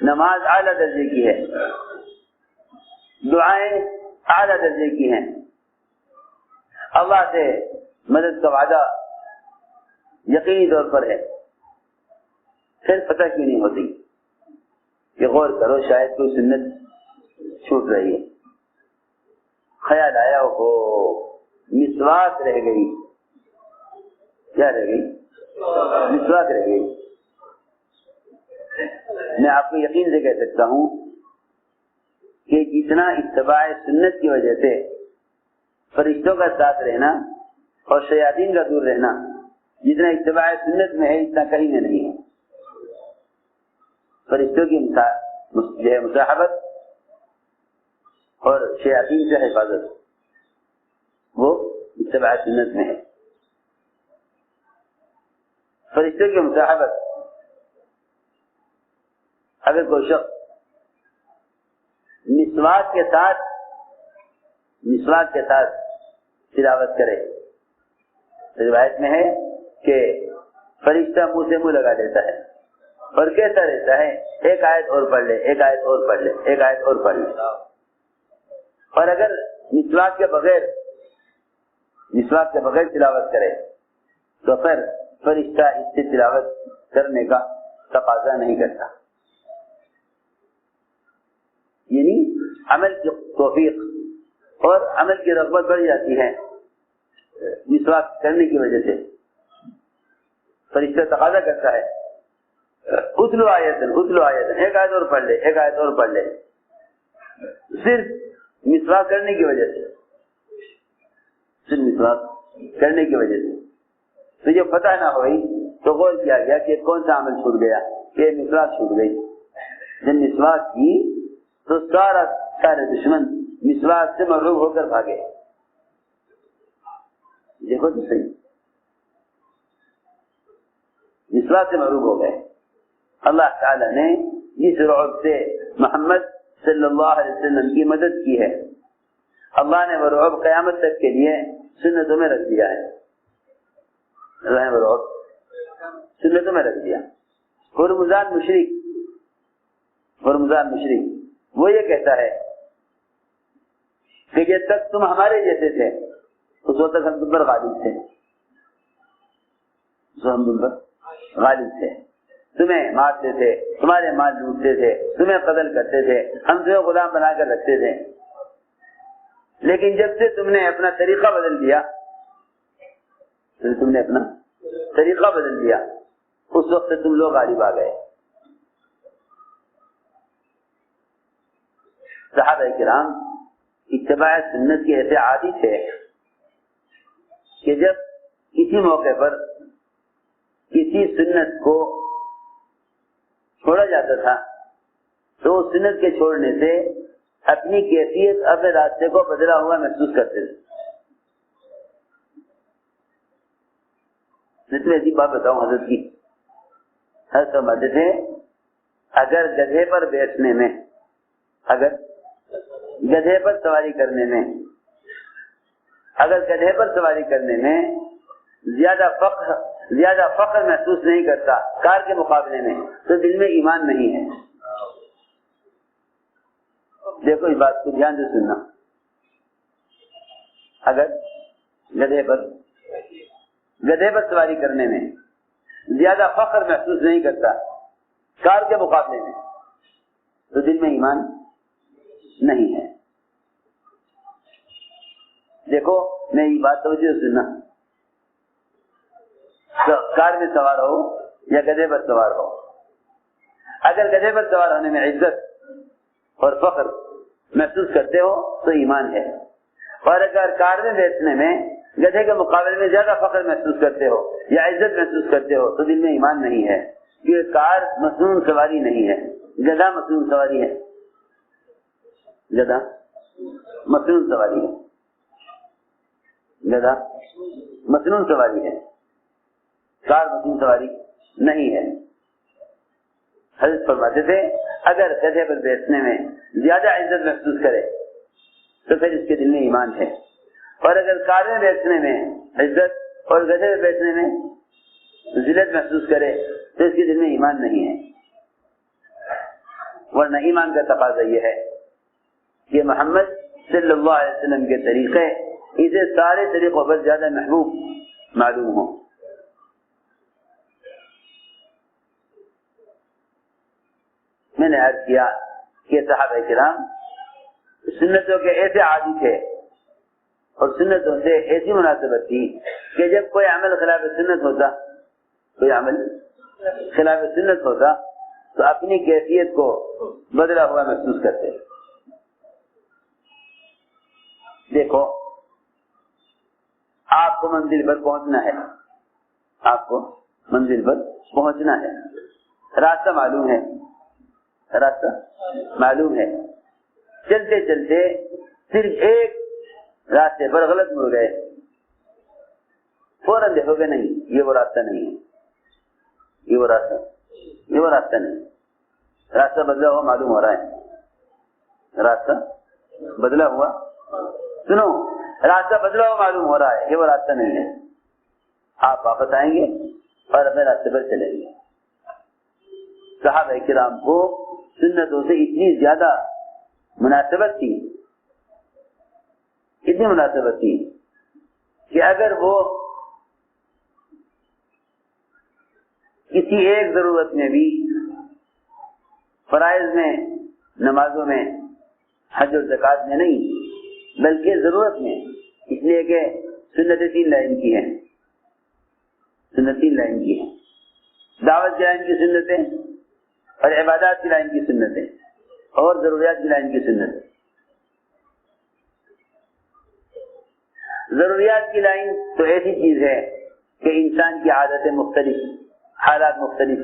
نماز اعلیٰ درجے کی ہے، دعائیں اعلیٰ درجے کی ہیں، اللہ سے مدد کا وعدہ یقینی طور پر ہے، پھر پتہ کیوں نہیں ہوتی کہ غور کرو شاید کوئی سنت چھوٹ رہی ہے، خیال آیا ہو مسواک رہ گئی، کیا رہ گئی؟ مسواک رہ گئی۔ میں آپ کو یقین سے کہہ سکتا ہوں کہ جتنا اتباع سنت کی وجہ سے فرشتوں کا ساتھ رہنا اور شیاطین کا دور رہنا جتنا اتباع سنت میں ہے اتنا کہیں میں نہیں ہے۔ فرشتوں کی جو ہے مصاحبت اور شیاطین سے حفاظت وہ اتباع سنت میں ہے۔ فرشتوں کی مصاحبت، اگر کوئی شخص مسواک کے ساتھ تلاوت کرے، روایت میں ہے کہ فرشتہ منہ سے منہ لگا دیتا ہے اور کہتا رہتا ہے ایک آیت اور پڑھ لے، ایک آیت اور پڑھ لے، ایک آیت اور پڑھ لے۔ اور اگر مسواک کے بغیر تلاوت کرے تو پھر فرشتہ اس سے تلاوت کرنے کا تقاضا نہیں کرتا، یعنی عمل کی توفیق اور عمل کی رغبت بڑھ جاتی ہے مسواک کرنے کی وجہ سے۔ فرشتہ تقاضا کرتا ہے اتلو آیتن، ایک آیت اور پڑھ لے، ایک آیت اور پڑھ لے، صرف مسواک کرنے کی وجہ سے، صرف مسواک کرنے کی وجہ سے۔ تو جو پتہ نہ ہوئی تو غور کیا گیا کہ کون سا عمل چھوٹ گیا، کہ مسواک چھوٹ گئی۔ جب مسواک کی تو سارے دشمن مسواک سے مرعوب ہو کر بھاگے۔ دیکھو تو صحیح، مسواک سے مرعوب ہو گئے۔ اللہ تعالی نے اس رعب سے محمد صلی اللہ علیہ وسلم کی مدد کی ہے۔ اللہ نے وہ رعب قیامت تک کے لیے سنتوں میں رکھ دیا ہے، اللہ نے وہ رعب سنتوں میں رکھ دیا۔ ہرمزان مشرک وہ یہ کہتا ہے کہ جب تک تم ہمارے جیسے تھے اس وقت تک ہم تم پر غالب تھے، تمہیں مارتے تھے، تمہارے مال لوٹتے تھے، تمہیں قتل کرتے تھے، ہم تمہیں غلام بنا کر رکھتے تھے۔ لیکن جب سے تم نے اپنا طریقہ بدل دیا، اس وقت سے تم لوگ غالب آ گئے۔ صحابہ کرام اتباع سنت کے ایسے عادی تھے کہ جب کسی موقع پر کسی سنت کو چھوڑا جاتا تھا تو اس سنت کے چھوڑنے سے اپنی کیفیت اپنے راستے کو بدلا ہوا محسوس کرتے تھے۔ میں ایسی بات بتاؤں حضرت کی، حضرت فرماتے تھے اگر گدھے پر بیٹھنے میں، اگر گدھے پر سواری کرنے میں زیادہ فخر محسوس نہیں کرتا کار کے مقابلے میں تو دل میں ایمان نہیں ہے۔ دیکھو اس بات کو دھیان سے سننا، اگر گدھے پر سواری کرنے میں زیادہ فخر محسوس نہیں کرتا کار کے مقابلے میں تو دل میں ایمان نہیں ہے۔ دیکھو میں یہ بات توجہ سننا، کار میں سوار ہو یا گدھے پر سوار ہو، اگر گدھے پر سوار ہونے میں عزت اور فخر محسوس کرتے ہو تو ایمان ہے، اور اگر کار میں بیٹھنے میں گدھے کے مقابلے میں زیادہ فخر محسوس کرتے ہو یا عزت محسوس کرتے ہو تو دل میں ایمان نہیں ہے، کیونکہ کار مصنون سواری نہیں ہے، گدھا مصنون سواری ہے، گدھا مصنون سواری ہے، گدھا مصنون سواری ہے، کار مصنون سواری نہیں ہے۔ حضرت فرماتے تھے اگر گدھے پر بیٹھنے میں زیادہ عزت محسوس کرے تو پھر اس کے دل میں ایمان ہے، اور اگر کار میں بیٹھنے میں عزت اور گدھے پر بیٹھنے میں ذلت محسوس کرے تو اس کے دل میں ایمان نہیں ہے۔ ورنہ ایمان کا تقاضا یہ ہے کہ محمد صلی اللہ علیہ وسلم کے طریقے اسے سارے طریقوں پر زیادہ محبوب معلوم ہو. میں نے عرض کیا کہ صحابہ کرام سنتوں کے ایسے عادی تھے اور سنتوں سے ایسی مناسبت تھی کہ جب کوئی عمل خلاف سنت ہوتا تو اپنی کیفیت کو بدلا ہوا محسوس کرتے. دیکھو آپ کو منزل پر پہنچنا ہے, راستہ معلوم ہے, چلتے چلتے صرف ایک راستے پر غلط مڑ گئے, فوراً دیکھو گے نہیں یہ وہ راستہ نہیں ہے, یہ وہ راستہ نہیں, راستہ بدلا ہوا معلوم ہو رہا ہے, راستہ بدلا ہوا معلوم ہو رہا ہے, یہ وہ راستہ نہیں ہے. آپ واپس آئیں گے اور اپنے راستے پر چلیں گے. صحابہ کرام کو سنتوں سے اتنی زیادہ مناسبت تھی کہ اگر وہ کسی ایک ضرورت میں بھی فرائض میں, نمازوں میں, حج و زکات میں نہیں بلکہ ضرورت میں, اس لیے کہ سنت 3 لائن کی ہے, دعوت کی لائن کی سنتیں اور عبادات کی لائن کی سنتیں اور ضروریات کی لائن کی سنتیں. ضروریات کی لائن تو ایسی چیز ہے کہ انسان کی عادتیں مختلف, حالات مختلف.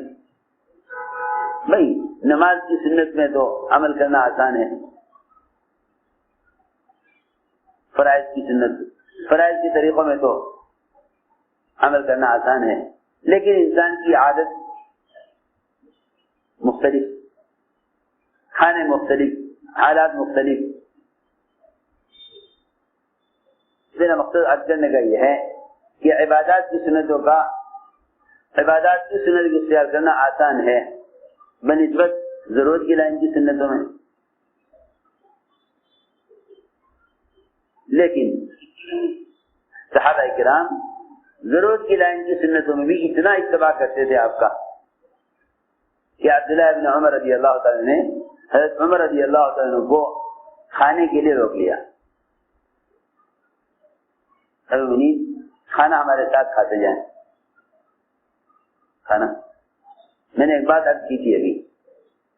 بھائی نماز کی سنت میں تو عمل کرنا آسان ہے, فرائض کی طریقوں میں تو عمل کرنا آسان ہے, لیکن انسان کی عادت مختلف, کھانے مختلف, حالات مختلف. میرا مقصد عرض کرنے کا یہ ہے کہ عبادات کی سنت کو اختیار کرنا آسان ہے بنسبت ضرورت کی لائن کی سنتوں میں, لیکن صحابہ کرام ضرورت کی لائن کی سنتوں میں بھی اتنا اتباع کرتے تھے آپ کا کہ عبداللہ ابن عمر رضی اللہ تعالیٰ نے حضرت عمر رضی اللہ تعالیٰ کو کھانے کے لیے روک لیا. کھانا ہمارے ساتھ کھاتے جائیں. کھانا میں نے ایک بات عرض کی تھی ابھی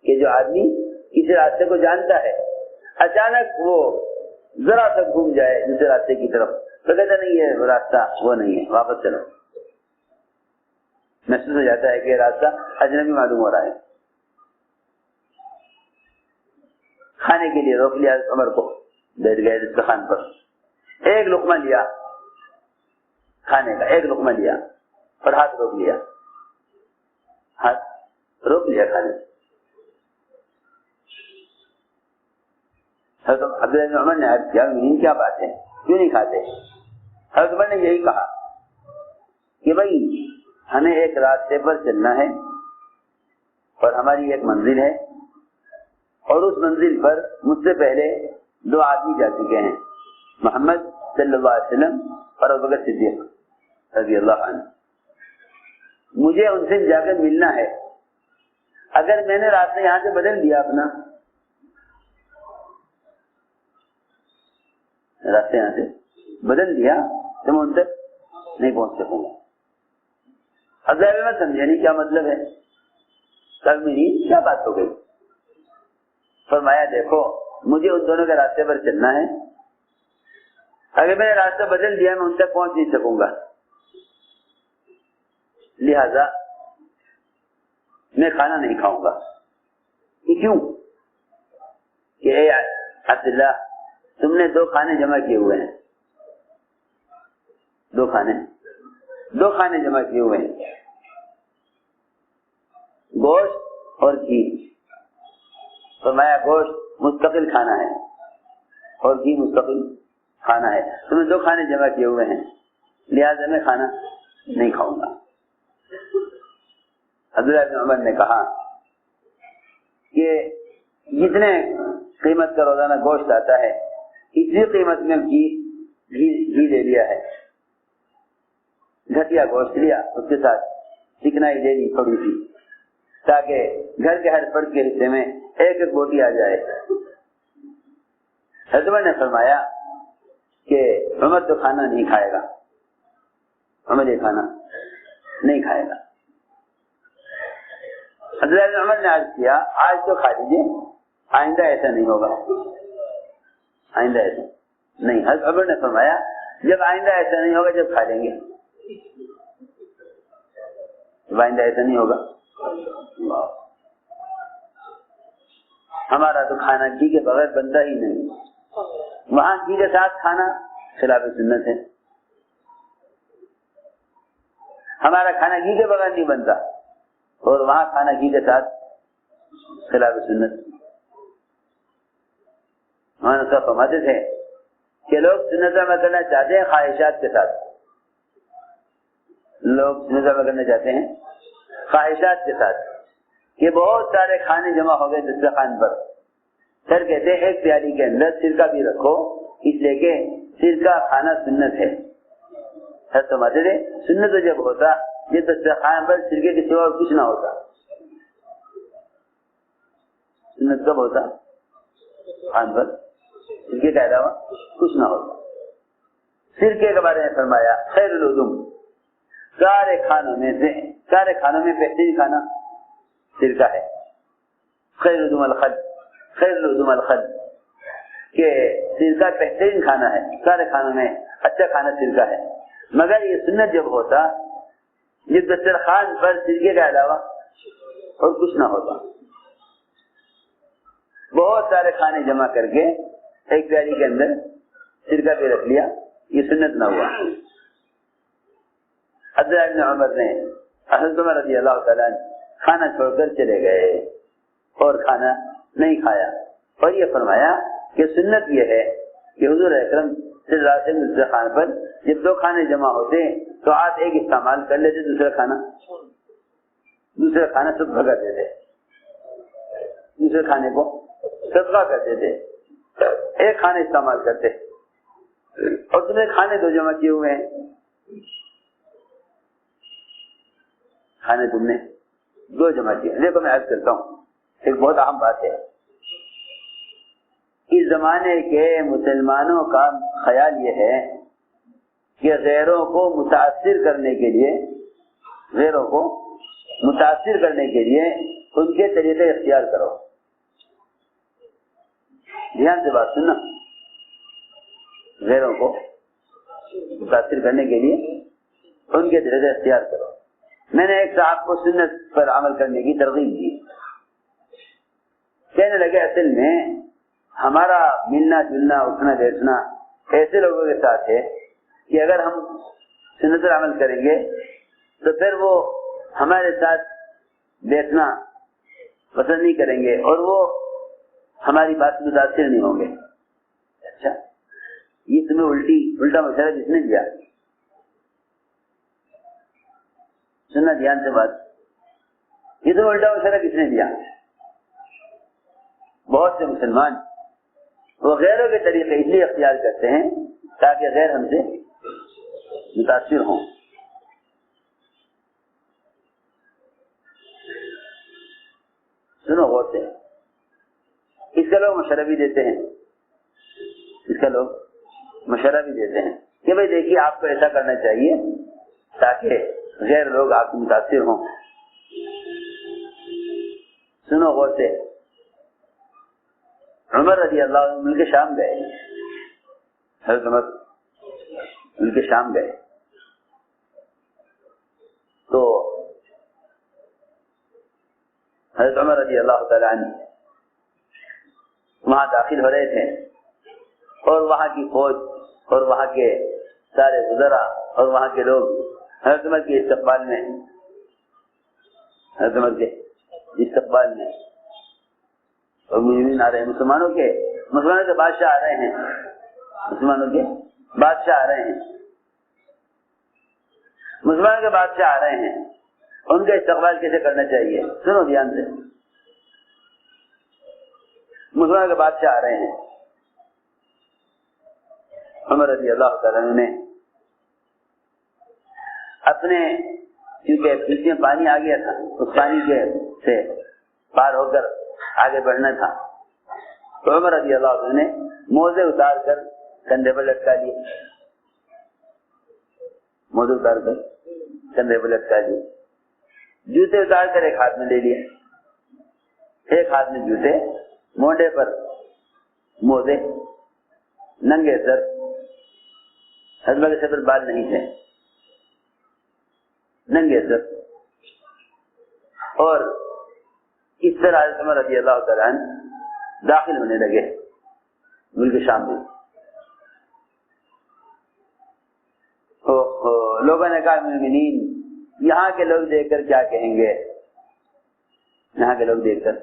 کہ جو آدمی کسی راستے کو جانتا ہے اچانک وہ ذرا تک گھوم جائے دوسرے راستے کی طرف تو کہتا نہیں ہے وہ راستہ وہ نہیں ہے, واپس چلو. محسوس ہو جاتا ہے کہ راستہ اجنبی معلوم ہو رہا ہے. کھانے کے لیے روک لیا عمر کو, بیٹھ گئے دسترخوان پر, ایک لقمہ لیا کھانے کا, ایک لقمہ لیا اور ہاتھ روک لیا کھانے. حضرت عبداللہ بن عمر نے عرض کیا کیا بات ہے, کیوں نہیں کھاتے؟ حضرت عمر نے یہی کہا کہ بھائی ہمیں ایک راستے پر چلنا ہے اور ہماری ایک منزل ہے, اور اس منزل پر مجھ سے پہلے 2 آدمی جا چکے ہیں, محمد صلی اللہ علیہ وسلم اور ابوبکر صدیق رضی اللہ عنہ. مجھے ان سے جا کر ملنا ہے. اگر میں نے راستہ یہاں سے بدل دیا, اپنا راستہ یہاں سے بدل دیا تو میں ان تک نہیں پہنچ سکوں گا. حضرت میں سمجھے نہیں کیا مطلب ہے, کل میری کیا بات ہو گئی. فرمایا دیکھو مجھے ان دونوں کے راستے پر چلنا ہے, اگر میں نے راستہ بدل دیا میں ان تک پہنچ نہیں سکوں گا, لہذا میں کھانا نہیں کھاؤں گا. کیوں کہ اے عبداللہ تم نے 2 کھانے جمع کیے ہوئے ہیں, 2 کھانے جمع کیے ہوئے ہیں, گوشت اور گھی. فرمایا گوشت مستقل کھانا ہے اور گھی مستقل کھانا ہے, تم نے 2 کھانے جمع کیے ہوئے ہیں, لہذا میں کھانا نہیں کھاؤں گا. عبداللہ بن عمر نے کہا کہ جتنے قیمت کا روزانہ گوشت آتا ہے اسی قیمت میں گھی گھی لے لیا ہے، گھٹیا گوشت لیا، اس کے ساتھ چکنائی لے لی تھوڑی سی، تاکہ گھر کے ہر فرد کے حصے میں ایک ایک بوٹی آ جائے۔ حضرت عمر نے فرمایا کہ عمر تو کھانا نہیں کھائے گا، عمر یہ کھانا نہیں کھائے گا۔ حضرت عمر نے عرض کیا آج تو کھا لیجیے، آئندہ ایسا نہیں ہوگا، آئندہ ایسا نہیں۔ حضرت عمر نے فرمایا جب آئندہ ایسا نہیں ہوگا جب کھا لیں گے، جب آئندہ ایسا نہیں ہوگا۔ ہمارا تو کھانا گھی کے بغیر بنتا ہی نہیں، وہاں گھی کے ساتھ کھانا خلاف سنت ہے، ہمارا کھانا گھی کے بغیر نہیں بنتا اور وہاں کھانا گھی کے ساتھ خلاف سنت۔ ہمارے سب فرماتے تھے کہ لوگ سنت عمل کرنا چاہتے ہیں خواہشات کے ساتھ، لوگ سنت عمل کرنا چاہتے ہیں خواہشات کے ساتھ، کہ بہت سارے کھانے جمع ہو گئے دسترخوان پر، سر کہتے ہیں ایک پیالی کے اندر سرکہ بھی رکھو، اس لیے کہ سرکہ کھانا سنت ہے۔ سر سمجھتے تھے سنت تو جب ہوتا یہ دسترخوان پر سرکے کے سوا کچھ نہ ہوتا، سنت کب ہوتا خان پر سرکے کے علاوہ کچھ نہ ہوتا۔ سرکے کے بارے میں فرمایا خیر العلوم، سارے کھانوں میں بہترین کھانا سرکہ ہے۔ خیر العلوم الخل، خیر العلوم الخل، کہ سرکہ بہترین کھانا ہے، سارے کھانوں میں اچھا کھانا سرکہ ہے۔ مگر یہ سنت جب ہوتا جب دسترخوان پر سرکے کے علاوہ اور کچھ نہ ہوتا، بہت سارے کھانے جمع کر کے ایک پیالی کے اندر سرکہ بھی رکھ لیا، یہ سنت نہ ہوا۔ حضرت ابن عمر نے حضرت عمر رضی اللہ تعالیٰ عنہ کھانا چھوڑ کر چلے گئے اور کھانا نہیں کھایا، اور یہ فرمایا کہ سنت یہ ہے کہ حضور اکرم صلی اللہ علیہ وسلم دسترخوان پر جب دو کھانے جمع ہوتے تو آپ ایک استعمال کر لیتے، دوسرا کھانا سب بھگا دیتے، دوسرے کھانے کو صدقہ کر دیتے، ایک کھانا استعمال کرتے۔ اور تمہیں کھانے دو جمع کیے ہوئے ہیں، کھانے تم نے دو جمع کیے۔ دیکھو میں عرض کرتا ہوں ایک بہت اہم بات ہے، اس زمانے کے مسلمانوں کا خیال یہ ہے کہ غیروں کو متاثر کرنے کے لیے ان کے طریقے اختیار کرو۔ دھیان سے بات سننا، غیروں کو متاثر کرنے کے لیے ان کے طریقے اختیار کرو۔ میں نے ایک صاحب کو سنت پر عمل کرنے کی ترغیب دی، کہنے لگے اصل میں ہمارا ملنا جلنا اٹھنا بیٹھنا ایسے لوگوں کے ساتھ ہے کہ اگر ہم سنت پر عمل کریں گے تو پھر وہ ہمارے ساتھ بیٹھنا پسند نہیں کریں گے اور وہ ہماری بات سے متاثر نہیں ہوں گے۔ اچھا، یہ تمہیں الٹا مشورہ کس نے دیا؟ سننا دھیان سے بات، یہ تمہیں الٹا مشورہ کس نے دیا؟ بہت سے مسلمان وہ غیروں کے طریقے اس لیے اختیار کرتے ہیں تاکہ غیر ہم سے متاثر ہوں۔ سنو غور سے، اس کا لوگ مشورہ بھی دیتے ہیں، کہ بھائی دیکھیے آپ کو ایسا کرنا چاہیے تاکہ غیر لوگ آپ سے متاثر ہوں۔ سنو غور سے، عمر رضی اللہ عنہ مل کے شام گئے، حضرت عمر مل کے شام گئے تو حضرت عمر رضی اللہ تعالیٰ عنہ وہاں داخل ہو رہے تھے اور وہاں کی فوج اور وہاں کے سارے وزراء اور وہاں کے لوگ حضرت عمر کے استقبال میں اور مجرمین آ رہے ہیں، مسلمانوں کے بادشاہ آ رہے ہیں، مسلمانوں کے بادشاہ آ رہے ہیں، ان کا استقبال کیسے کرنا چاہیے؟ سنو دھیان سے، مسلمانوں کے بادشاہ آ رہے ہیں عمر رضی اللہ تعالیٰ عنہ نے اپنے، کیونکہ بیچ میں پانی آ گیا تھا، اس پانی کے سے پار ہو کر آگے بڑھنا تھا، تو عمر رضی اللہ عنہ نے موزے اتار کر کندھے پر لٹکا لیے، موزے اتار کر کندھے پر لٹکا لیے، جوتے اتار کر ایک ہاتھ میں لے لیا، ایک ہاتھ میں جوتے، مونڈے پر موزے، ننگے سر، حضرت کے سر پر بال نہیں تھے، ننگے سر، اور اس طرح حضرت عمر رضی اللہ تعالیٰ عنہ داخل ہونے لگے ملک شام میں۔ لوگوں نے کہا مومنین، یہاں کے لوگ دیکھ کر کیا کہیں گے، یہاں کے لوگ دیکھ کر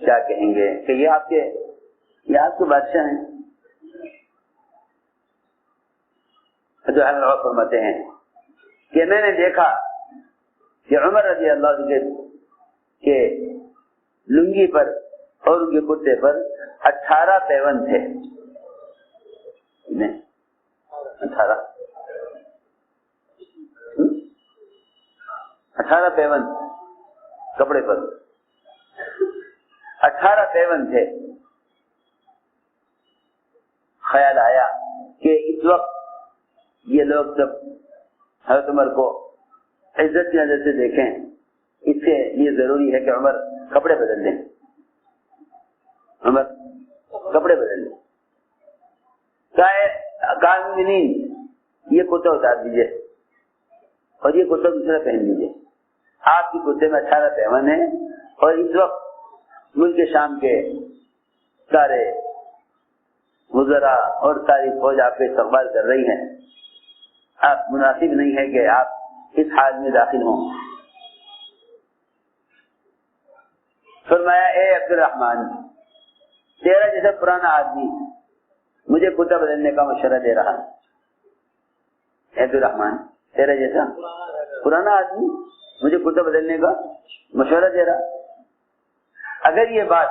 کیا کہیں گے کہ یہ آپ کے بادشاہ ہیں۔ جو ہم فرماتے ہیں کہ میں نے دیکھا کہ عمر رضی اللہ عنہ کے لنگی پر اور ان کے کرتے پر 18 پیوند تھے، 18 پیوند کپڑے پر، 18 پیوند تھے۔ خیال آیا کہ اس وقت یہ لوگ جب حضرت عمر کو عزت کی نظر سے دیکھیں، اس کے لیے ضروری ہے کہ عمر کپڑے بدل لیں، عمر کپڑے بدل لیں۔ مومنین، یہ کرتا اتار دیجیے اور یہ کرتا دوسرا پہن لیجیے، آپ کی کرتے میں 18 پیوند ہیں، اور اس وقت ملک شام کے سارے وزراء اور ساری فوج آپ کا استقبال کر رہی ہے، آپ مناسب نہیں ہے کہ آپ اس حال میں داخل ہوں۔ فرمایا اے عبد الرحمن، تیرا جیسا پرانا آدمی مجھے کرتا بدلنے کا مشورہ دے رہا ہے، عبد الرحمن تیرا جیسا پرانا آدمی مجھے کرتا بدلنے کا مشورہ دے رہا۔ اگر یہ بات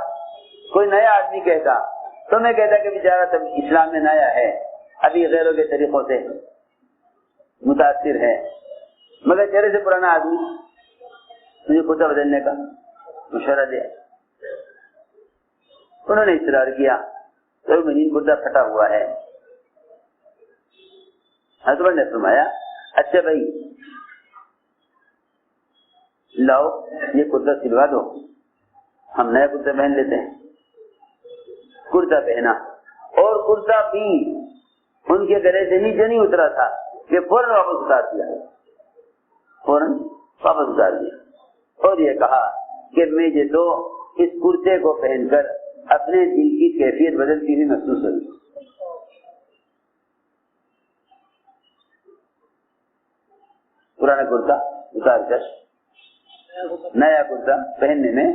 کوئی نیا آدمی کہتا تو میں کہتا کہ بیچارہ تب اسلام میں نیا ہے، ابھی غیروں کے طریقوں سے متاثر ہے، مگر تیرے سے پرانا آدمی مجھے کرتا بدلنے کا مشورہ دیا۔ انہوں نے اصرار کیا تو منین کرتا پھٹا ہوا ہے۔ حضرت نے فرمایا اچھا بھائی لاؤ یہ کرتا سلوا دو، ہم نیا کرتا پہن لیتے ہیں۔ کرتا پہنا، اور کرتا بھی ان کے گلے سے نیچے نہیں اترا تھا کہ فوراً واپس اتار دیا، فوراً واپس اتار دیا، اور یہ کہا کہ مجھے تو اس کرتے کو پہن کر اپنے دل کی کیفیت بدلتی ہوئی محسوس ہوئی۔ پرانا کرتا اتار کر نیا کرتا پہننے میں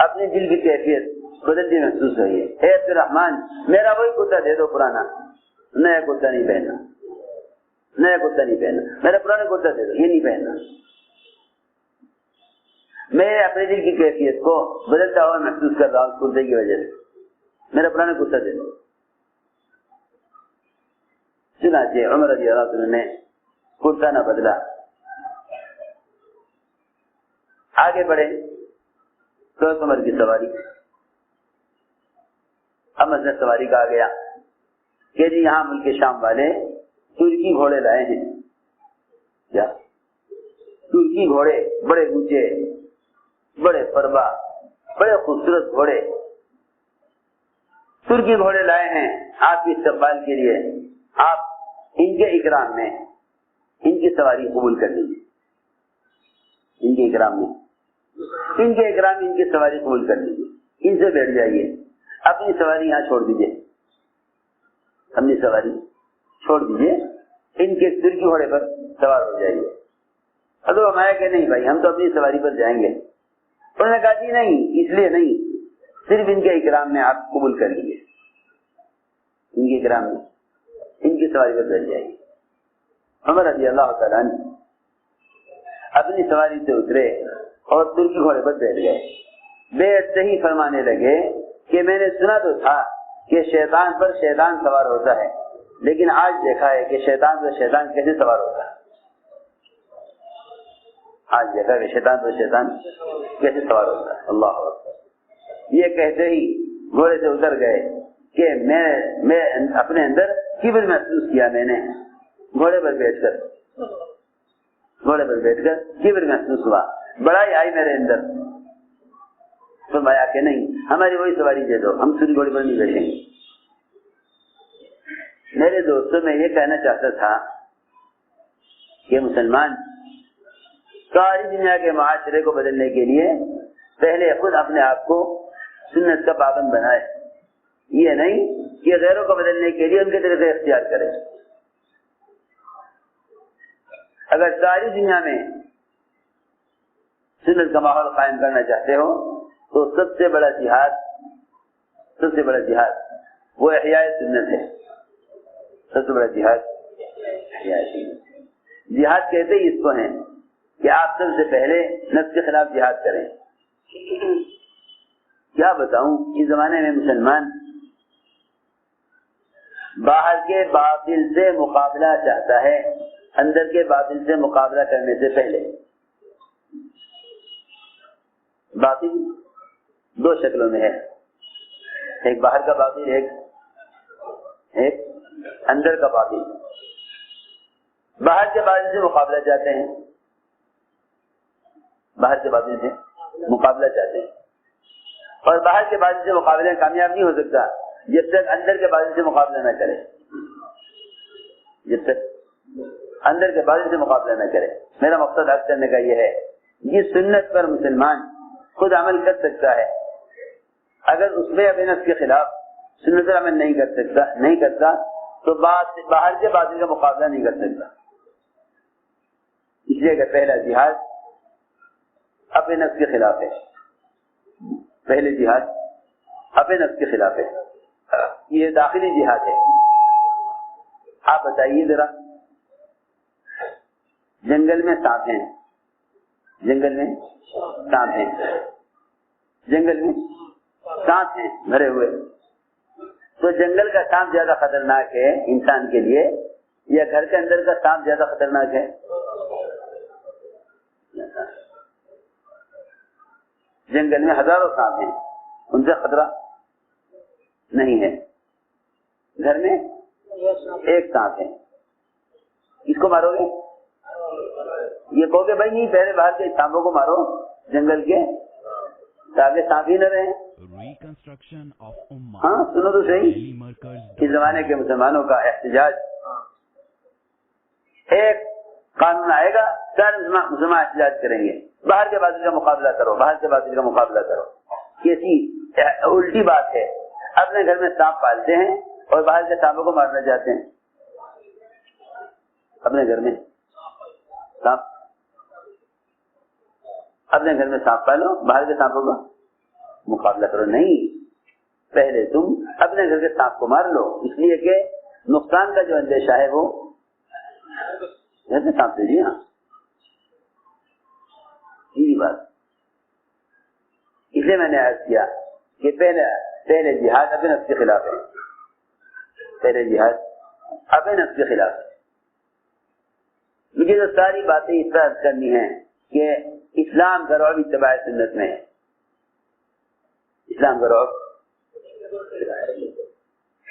اپنے دل کی کیفیت بدلتی محسوس ہوئی ہے۔ اے عبد الرحمن، میرا وہی کرتا دے دو پرانا، نیا کرتا نہیں پہننا، نیا کرتا نہیں پہننا، میرا پرانا کرتا دے دو، یہ نہیں پہننا۔ میں اپنے دل کی کیفیت کو بدلتا ہوا محسوس کر رہا ہوں اس کرتے کی وجہ سے، میرا پرانا کرتا دے دو۔ چنانچہ عمر رضی اللہ عنہ نے کرتا نہ بدلا، آگے بڑھے تو عمر کی سواری، اب مسئلہ سواری کا آ گیا کہ جی یہاں ملک شام والے ترکی گھوڑے لائے ہیں، کیا ترکی گھوڑے، بڑے اونچے، بڑے فربا، بڑے خوبصورت گھوڑے، ترکی گھوڑے لائے ہیں آپ کے استقبال کے لیے، آپ ان کے اکرام میں ان کی سواری قبول کر لیجیے، ان کے اکرام میں ان کے اکرام میں ان کی سواری قبول کر لیجیے، ان سے بیٹھ جائیے، اپنی سواری یہاں چھوڑ دیجیے، اپنی سواری چھوڑ دیجیے، ان کے ترکی گھوڑے پر سوار ہو جائیے۔ حضرت فرمایا کہ نہیں بھائی ہم تو اپنی سواری پر جائیں گے۔ انہوں نے کہا جی نہیں، اس لیے نہیں، صرف ان کے اکرام میں آپ قبول کر لیجیے، ان کے اکرام میں ان کی سواری پر بیٹھ جائیے۔ عمر رضی اللہ تعالیٰ عنہ اپنی سواری سے اترے اور ترکی گھوڑے پر بیٹھ گئے۔ بیٹھتے ہی فرمانے لگے کہ میں نے سنا تو تھا کہ شیطان پر شیطان سوار ہوتا ہے، لیکن آج دیکھا ہے کہ شیطان تو شیطان کیسے سوار ہوتا ہے. آج دیکھا کہ شیطان تو شیطان کیسے سوار ہوتا ہے. اللہ اکبر. یہ کہتے ہی گھوڑے سے اتر گئے کہ میں اپنے اندر کبر محسوس کیا. میں نے گھوڑے پر بیٹھ کر کبر محسوس ہوا, بڑائی آئی میرے اندر. فرمایا کہ نہیں, ہماری وہی سواری دے دو, ہم سن گھوڑے پر نہیں بیٹھیں گے. میرے دوستوں میں یہ کہنا چاہتا تھا کہ مسلمان ساری دنیا کے معاشرے کو بدلنے کے لیے پہلے خود اپنے آپ کو سنت کا پابند بنائے, یہ نہیں کہ غیروں کو بدلنے کے لیے ان کے طریقے اختیار کرے. اگر ساری دنیا میں سنت کا ماحول قائم کرنا چاہتے ہو تو سب سے بڑا جہاد وہ احیاء سنت ہے. سب سے بڑا جہاد احیاء سنت. جہاد کہتے ہی اس کو ہیں کہ آپ سب سے پہلے نفس کے خلاف جہاد کریں. کیا بتاؤں, اس زمانے میں مسلمان باہر کے باطل سے مقابلہ چاہتا ہے اندر کے باطل سے مقابلہ کرنے سے پہلے. باطل دو شکلوں میں ہے, ایک باہر کا باطل, ایک اندر کا باطل. باہر کے باطل سے مقابلہ چاہتے ہیں, باہر کے باطل سے مقابلہ چاہتے ہیں, اور باہر کے باطل سے مقابلہ کامیاب نہیں ہو سکتا جب تک اندر کے باطل سے مقابلہ نہ کرے. جب تک اندر کے باطل سے مقابلہ نہ کرے. میرا مقصد حق کرنے کا یہ ہے, جس سنت پر مسلمان خود عمل کر سکتا ہے, اگر اس میں اپنے نفس کے خلاف سنت پر عمل نہیں کرتا تو باہر کے باطل کا مقابلہ نہیں کر سکتا. اس لیے کہ پہلا جہاد اپنے نفس کے خلاف ہے. پہلے جہاد اپنے نفس کے خلاف ہے, یہ داخلی جہاد ہے. آپ بتائیے ذرا, جنگل میں سانپ ہیں, جنگل میں سانپ ہیں بھرے ہوئے, تو جنگل کا سانپ زیادہ خطرناک ہے انسان کے لیے یا گھر کے اندر کا سانپ زیادہ خطرناک ہے؟ جنگل میں ہزاروں سانپ ہیں, ان سے خطرہ نہیں ہے. گھر میں ایک سانپ ہے, اس کو مارو گے؟ یہ کہو گے بھائی نہیں, پہلے باہر کے سانپوں کو مارو جنگل کے تاکہ سانپ ہی نہ رہے. ہاں سنو تو صحیح, اس زمانے کے مسلمانوں کا احتجاج, ایک قانون آئے گا سارے مسلمان احتجاج کریں گے, باہر کے باطل کا مقابلہ کرو, باہر کے باطل کا مقابلہ کرو. کیسی الٹی بات ہے, اپنے گھر میں سانپ پالتے ہیں اور باہر کے سانپوں کو مارنا چاہتے ہیں. اپنے گھر میں سانپ, اپنے گھر میں سانپ پالو, باہر کے سانپوں کا مقابلہ کرو. نہیں, پہلے تم اپنے گھر کے سانپ کو مار لو, اس لیے کہ نقصان کا جو اندیشہ ہے وہ گھر کے سانپ سے. جی ہاں, یہی بات. اس لیے میں نے عرض کیا کہ پہلے جہاد اپنے نفس کے خلاف ہے, پہلے جہاد اپنے نفس کے خلاف ہے. مجھے تو ساری باتیں اس طرح کرنی ہیں کہ اسلام کا رعب اتباع سنت میں ہے. اسلام کا رعب,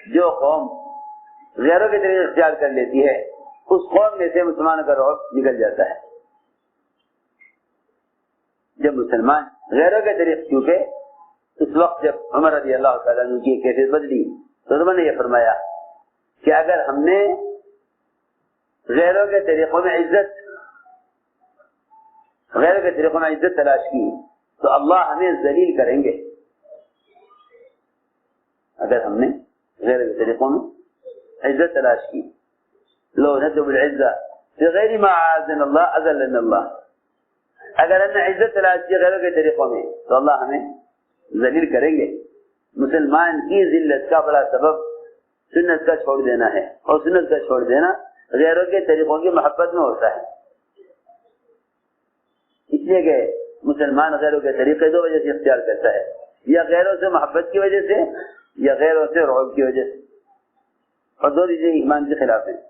جو قوم غیروں کے طریقے اختیار کر لیتی ہے اس قوم میں سے مسلمانوں کا رعب نکل جاتا ہے. جب مسلمان غیروں کے طریقے, کیونکہ اس وقت جب عمر رضی اللہ تعالیٰ عنہ کی کیفیت بدلی تو انہوں نے یہ فرمایا کہ اگر ہم نے غیروں کے طریقوں میں عزت تلاش کی تو اللہ ہمیں ذلیل کریں گے. اگر ہم نے غیروں کے طریقوں میں عزت تلاش کی, لو نطلب العزہ بغیر ما اعاذنا اللہ اذلنا اللہ, اگر ہم نے عزت تلاش کی غیروں کے طریقوں میں تو اللہ ہمیں ذلیل کریں گے. مسلمان کی ذلت کا بڑا سبب سنت کا چھوڑ دینا ہے, اور سنت کا چھوڑ دینا غیروں کے طریقوں کی محبت میں ہوتا ہے. اس لیے کہ مسلمان غیروں کے طریقے دو وجہ سے اختیار کرتا ہے, یا غیروں سے محبت کی وجہ سے یا غیروں سے رعب کی وجہ سے. اور دو چیزیں ایمان کے خلاف ہیں،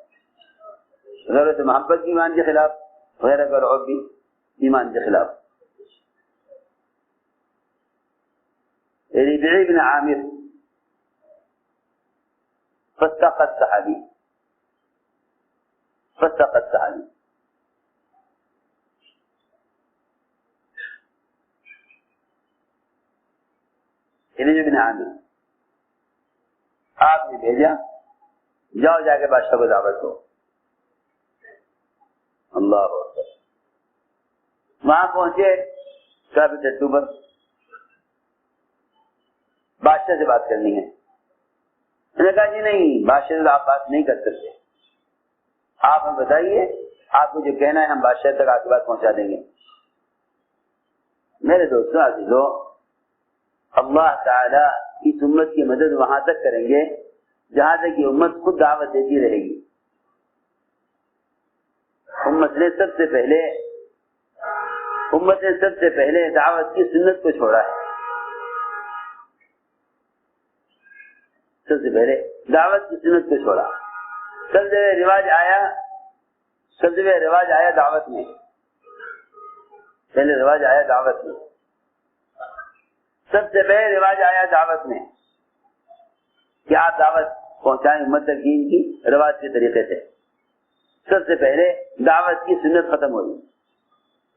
ضرورت محبت بھی ایمان کے خلاف، غیرت اور عب بھی ایمان کے خلاف۔ ربیع بن عامر فسقت صحابی، ربیع بن عامر آپ نے بھیجا جاؤ جا کے بادشاہ کو دعوت دو۔ اللہ اکبر، وہاں پہنچے کب ٹٹو پر بادشاہ سے بات کرنی ہے، میں نے کہا جی نہیں، بادشاہ سے آپ بات نہیں کر سکتے، آپ ہمیں بتائیے آپ کو جو کہنا ہے ہم بادشاہ تک آپ کی بات پہنچا دیں گے۔ میرے دوستوں عزیزو، اللہ تعالی اس امت کی مدد وہاں تک کریں گے جہاں تک یہ امت خود دعوت دیتی رہے گی۔ امت نے سب سے پہلے دعوت کی سنت کو چھوڑا ہے، سب سے پہلے دعوت کی سنت کو چھوڑا۔ سب سے رواج آیا دعوت میں، پہلے رواج آیا دعوت میں، سب سے پہلے رواج آیا دعوت میں کہ آپ دعوت پہنچائیں امت تک دین کی رواج کے طریقے سے۔ سب سے پہلے دعوت کی سنت ختم ہوگی،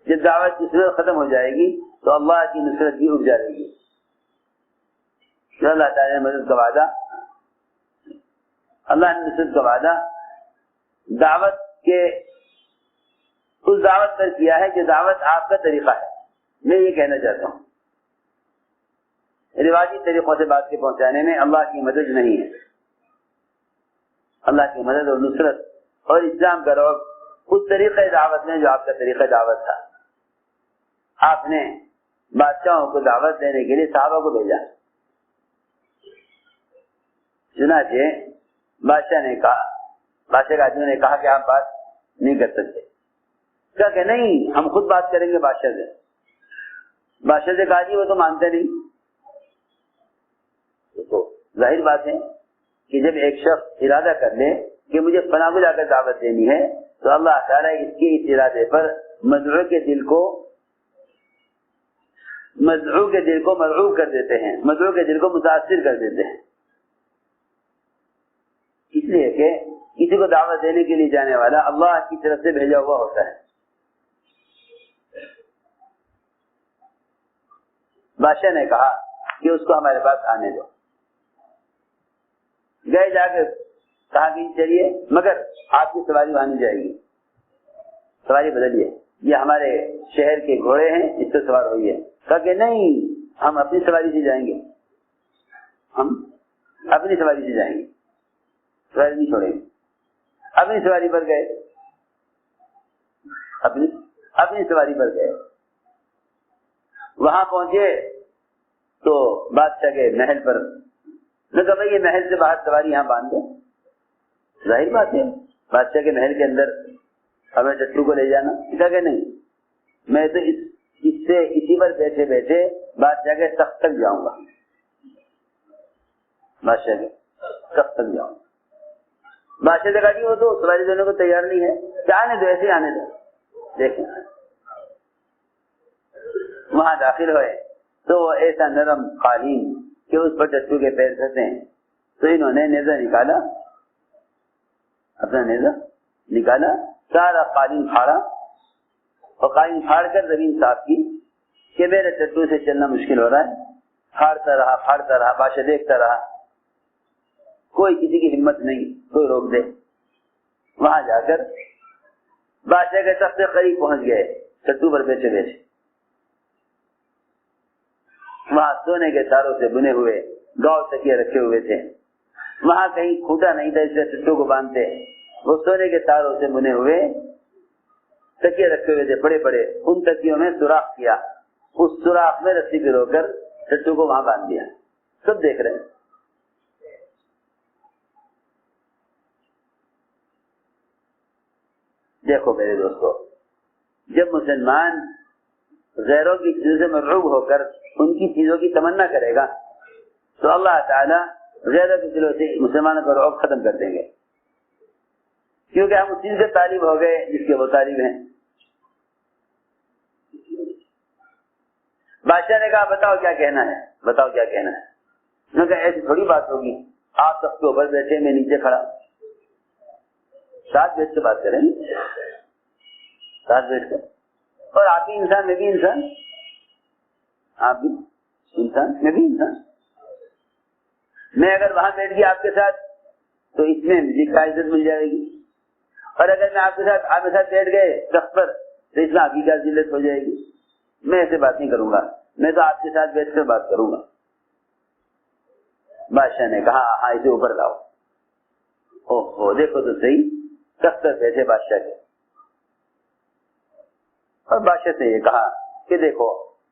جب دعوت کی سنت ختم ہو جائے گی تو اللہ کی نصرت بھی اٹھ جائے گی۔ اللہ تعالیٰ نے مدد کا وعدہ، اللہ نے نصرت کا وعدہ دعوت کے اس دعوت پر کیا ہے کہ دعوت آپ کا طریقہ ہے۔ میں یہ کہنا چاہتا ہوں رواجی طریقوں سے بات کے پہنچانے میں اللہ کی مدد نہیں ہے۔ اللہ کی مدد اور نصرت اور اسلام کا روگ اس طریقہ دعوت میں جو آپ کا طریقہ دعوت تھا۔ آپ نے بادشاہوں کو دعوت دینے کے لیے صحابہ کو بھیجا، چنانچہ بادشاہ کے آدمی نے کہا کہ آپ بات نہیں کر سکتے، کہا کہ نہیں ہم خود بات کریں گے بادشاہ سے۔ بادشاہ سے کہا جی وہ تو مانتے نہیں۔ تو ظاہر بات ہے کہ جب ایک شخص ارادہ کر لے کہ مجھے فلاں کو جا کر دعوت دینی ہے تو اللہ تعالیٰ اس کے اس ارادے پر مدعو کے دل کو مرعوب کر دیتے ہیں، مدعو کے دل کو متاثر کر دیتے ہیں، اس لیے کہ کسی کو دعوت دینے کے لیے جانے والا اللہ کی طرف سے بھیجا ہوا ہوتا ہے۔ بادشاہ نے کہا کہ اس کو ہمارے پاس آنے دو، گئے جا کے کہا کہ چلیے مگر آپ کی سواری مانی جائے گی، سواری بدلیے، یہ ہمارے شہر کے گھوڑے ہیں اس سے سوار ہوئی ہے۔ کہا کہ نہیں ہم اپنی سواری سے جائیں گے، ہم اپنی سواری سے جائیں گے، سواری نہیں چھوڑیں گے۔ اپنی سواری پر گئے، اپنی سواری پر گئے، وہاں پہنچے تو بادشاہ کے محل پر نے کہا بھائی یہ محل سے باہر سواری یہاں باندھ دو۔ ظاہر بات ہے بادشاہ کے محل کے اندر ہمیں ٹٹو کو لے جانا، کہا کہ نہیں میں تو اسی پر بیٹھے بیٹھے بادشاہ کے تخت تک جاؤں گا، بادشاہ کے تخت تک جاؤں گا۔ بادشاہ نے کہا کہ وہ تو سواری دینے کو تیار نہیں ہے، کیا آنے دو، ایسے آنے دو۔ دیکھیں وہاں داخل ہوئے تو وہ ایسا نرم قالین کہ اس پر ٹٹو کے پیر پھنسے ہیں، تو انہوں نے نیزہ نکالا، اپنا نیزہ نکالا، سارا قالین پھاڑا اور قالین پھاڑ کر زمین صاف کی کہ میرے ٹٹو سے چلنا مشکل ہو رہا ہے۔ پھاڑتا رہا، بادشاہ دیکھتا رہا، کوئی کسی کی ہمت نہیں کوئی روک دے۔ وہاں جا کر بادشاہ کے سب سے قریب پہنچ گئے، ٹٹو پر بیٹھے بیٹھے، وہاں سونے کے تاروں سے بنے ہوئے گاؤں تکیے رکھے ہوئے تھے، وہاں کہیں کھوٹا نہیں تھا اس سے ٹٹو کو باندھتے، وہ سونے کے تاروں سے بنے ہوئے تکیے رکھے ہوئے تھے بڑے بڑے، ان تکیوں میں سوراخ کیا، اس سوراخ میں رسی پرو کر ٹٹو کو وہاں باندھ دیا، سب دیکھ رہے ہیں۔ دیکھو میرے دوستو، جب مسلمان غیروں کی چیزوں سے مرعوب ہو کر ان کی چیزوں کی تمنا کرے گا تو اللہ تعالیٰ زیادہ کے دلوں سے مسلمانوں کا رعب ختم کر دیں گے، کیونکہ ہم اس چیز سے طالب ہو گئے جس کے وہ طالب ہیں۔ بادشاہ نے کہا بتاؤ کیا کہنا ہے، بتاؤ کیا کہنا ہے۔ انہوں نے کہا ایسی تھوڑی بات ہوگی، آپ سب کے اوپر بیٹھے میں نیچے کھڑا، ساتھ بیٹھ کے بات کریں، ساتھ بیٹھ کر، اور آپ بھی انسان میں بھی انسان، آپ بھی انسان میں بھی انسان، میں اگر وہاں بیٹھ گیا آپ کے ساتھ تو اس میں مجھے کیا عزت مل جائے گی، اور اگر میں آپ کے ساتھ بیٹھ گئے تخت پر تو اس میں آپ کی کیا ذلت ہو جائے گی۔ میں ایسے بات نہیں کروں گا، میں تو آپ کے ساتھ بیٹھ کر بات کروں گا۔ بادشاہ نے کہا ہاں اسے اوپر لاؤ۔ اوہ دیکھو تو صحیح، تخت پر بیٹھے بادشاہ کے، اور بادشاہ سے یہ کہا کہ دیکھو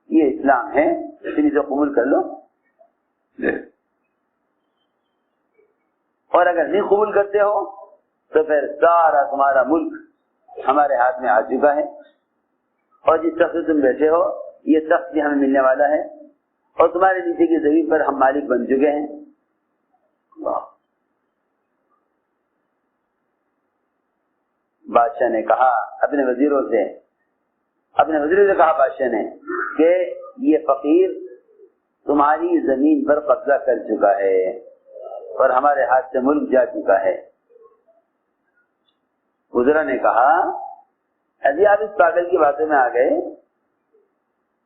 یہ اسلام ہے، تم اسے قبول کر لو، اور اگر نہیں قبول کرتے ہو تو پھر سارا تمہارا ملک ہمارے ہاتھ میں آ چکا ہے، اور جس تخت سے تم بیٹھے ہو یہ تخت بھی ہمیں ملنے والا ہے، اور تمہارے نیچے کی زمین پر ہم مالک بن چکے ہیں۔ بادشاہ نے کہا اپنے وزیروں سے کہا بادشاہ نے کہ یہ فقیر تمہاری زمین پر قبضہ کر چکا ہے اور ہمارے ہاتھ سے ملک جا چکا ہے۔ وزراء نے کہا ابھی آپ اس پاگل کی باتوں میں آ گئے۔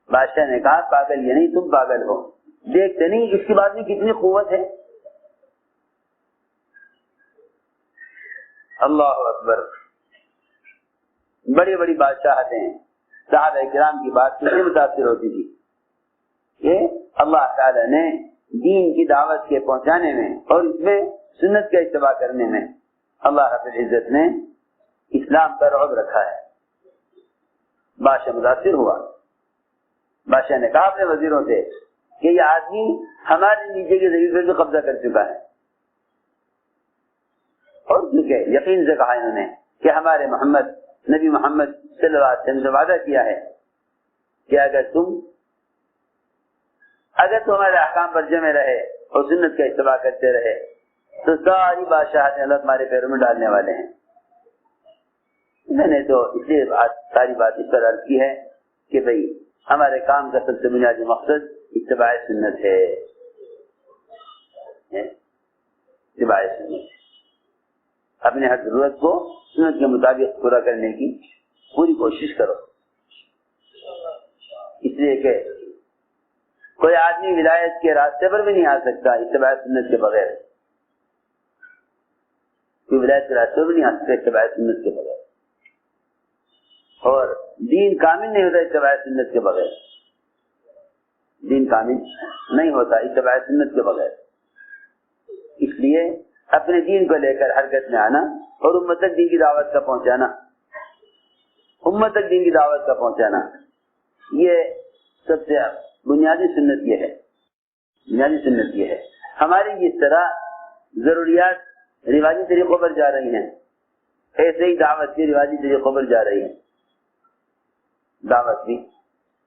بادشاہ نے کہا پاگل یہ نہیں تم پاگل ہو، دیکھتے نہیں اس کی بات میں کتنی قوت ہے۔ اللہ اکبر، بڑی بڑی بادشاہتیں صحابہ کرام کی بات سے متاثر ہوتی تھی کہ اللہ تعالی نے دین کی دعوت کے پہنچانے میں اور اس میں سنت کا اتباع کرنے میں اللہ رب العزت نے اسلام پر رعب رکھا ہے۔ بادشاہ متاثر ہوا، بادشاہ نے کہا اپنے وزیروں سے کہ یہ آدمی ہمارے نیچے کی زمین پر بھی قبضہ کر چکا ہے، اور کیونکہ یقین سے کہا انہوں نے کہ ہمارے نبی محمد صلی اللہ علیہ وسلم سے وعدہ کیا ہے کہ اگر تم ہمارے احکام پر جمے رہے اور سنت کا اتباع کرتے رہے تو ساری بادشاہت اللہ تمہارے پیروں میں ڈالنے والے ہیں۔ میں نے تو اس لیے ساری بات اس پر عرض کی ہے کہ بھئی ہمارے کام کا سب سے بنیادی مقصد اتباع سنت ہے، اتباع سنت، اپنے ہر ضرورت کو سنت کے مطابق پورا کرنے کی پوری کوشش کرو۔ اس لیے کہ کوئی آدمی ولایت کے راستے پر بھی نہیں آ سکتا اتباع سنت کے بغیر، کوئی ولایت کے راستے پر بھی نہیں آ سکتا اتباع سنت کے بغیر، اور دین کامل نہیں ہوتا اتباع سنت کے بغیر، دین کامل نہیں ہوتا اتباع سنت کے بغیر۔ اس لیے اپنے دین کو لے کر حرکت میں آنا اور امت تک دین کی دعوت کا پہنچانا، امت تک دین کی دعوت کا پہنچانا، یہ سب سے بنیادی سنت یہ ہے، بنیادی سنت یہ ہے۔ ہماری جس طرح ضروریات رواجی طریقوں پر جا رہی ہیں ایسے ہی دعوت بھی رواجی طریقوں پر جا رہی ہے، دعوت بھی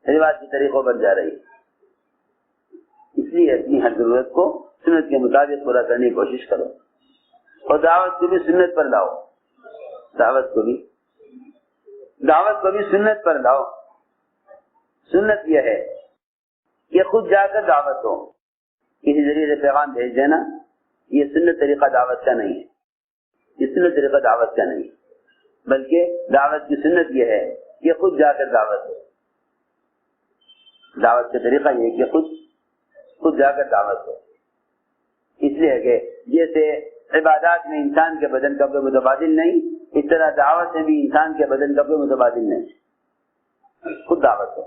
رواجی طریقوں پر جا رہی ہے۔ اس لیے اپنی ہر ضرورت کو سنت کے مطابق پورا کرنے کی کوشش کرو، اور دعوت کو بھی سنت پر لاؤ، دعوت کو بھی سنت پر لاؤ۔ سنت یہ ہے کہ خود جا کر دعوت ہو، کسی ذریعے سے پیغام بھیج دینا، یہ سنت طریقہ دعوت کا نہیں ہے، یہ سنت طریقہ دعوت کا نہیں، بلکہ دعوت کی سنت یہ ہے کہ خود جا کر دعوت ہو۔ دعوت کا طریقہ یہ ہے کہ خود جا کر دعوت ہو۔ اس لیے کہ جیسے عبادات میں انسان کے بدن کا کوئی متبادل نہیں، اس طرح دعوت میں بھی انسان کے بدن کا کوئی متبادل نہیں، خود دعوت ہو۔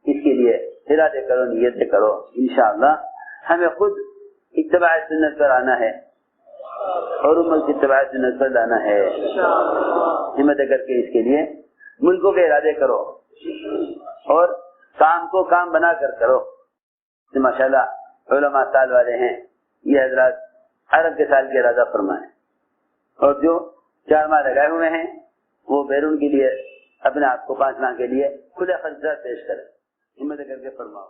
اس کے لیے ارادے کرو، نیت کرو، انشاءاللہ ہمیں خود اتباع سنت پر آنا ہے اور امت کی اتباع سنت پر لانا ہے۔ ہمت کر کے اس کے لیے ملکوں کے ارادے کرو اور کام کو کام بنا کر کرو۔ ماشاءاللہ علماء سال والے ہیں، یہ حضرات عرب کے سال کی ارادہ فرمائیں، اور جو 4 ماہ لگائے ہوئے ہیں وہ بیرون کے لیے اپنے آپ کو 5 ماہ کے لیے کھلے خرچات پیش کریں، ہمت کر کے فرماؤ۔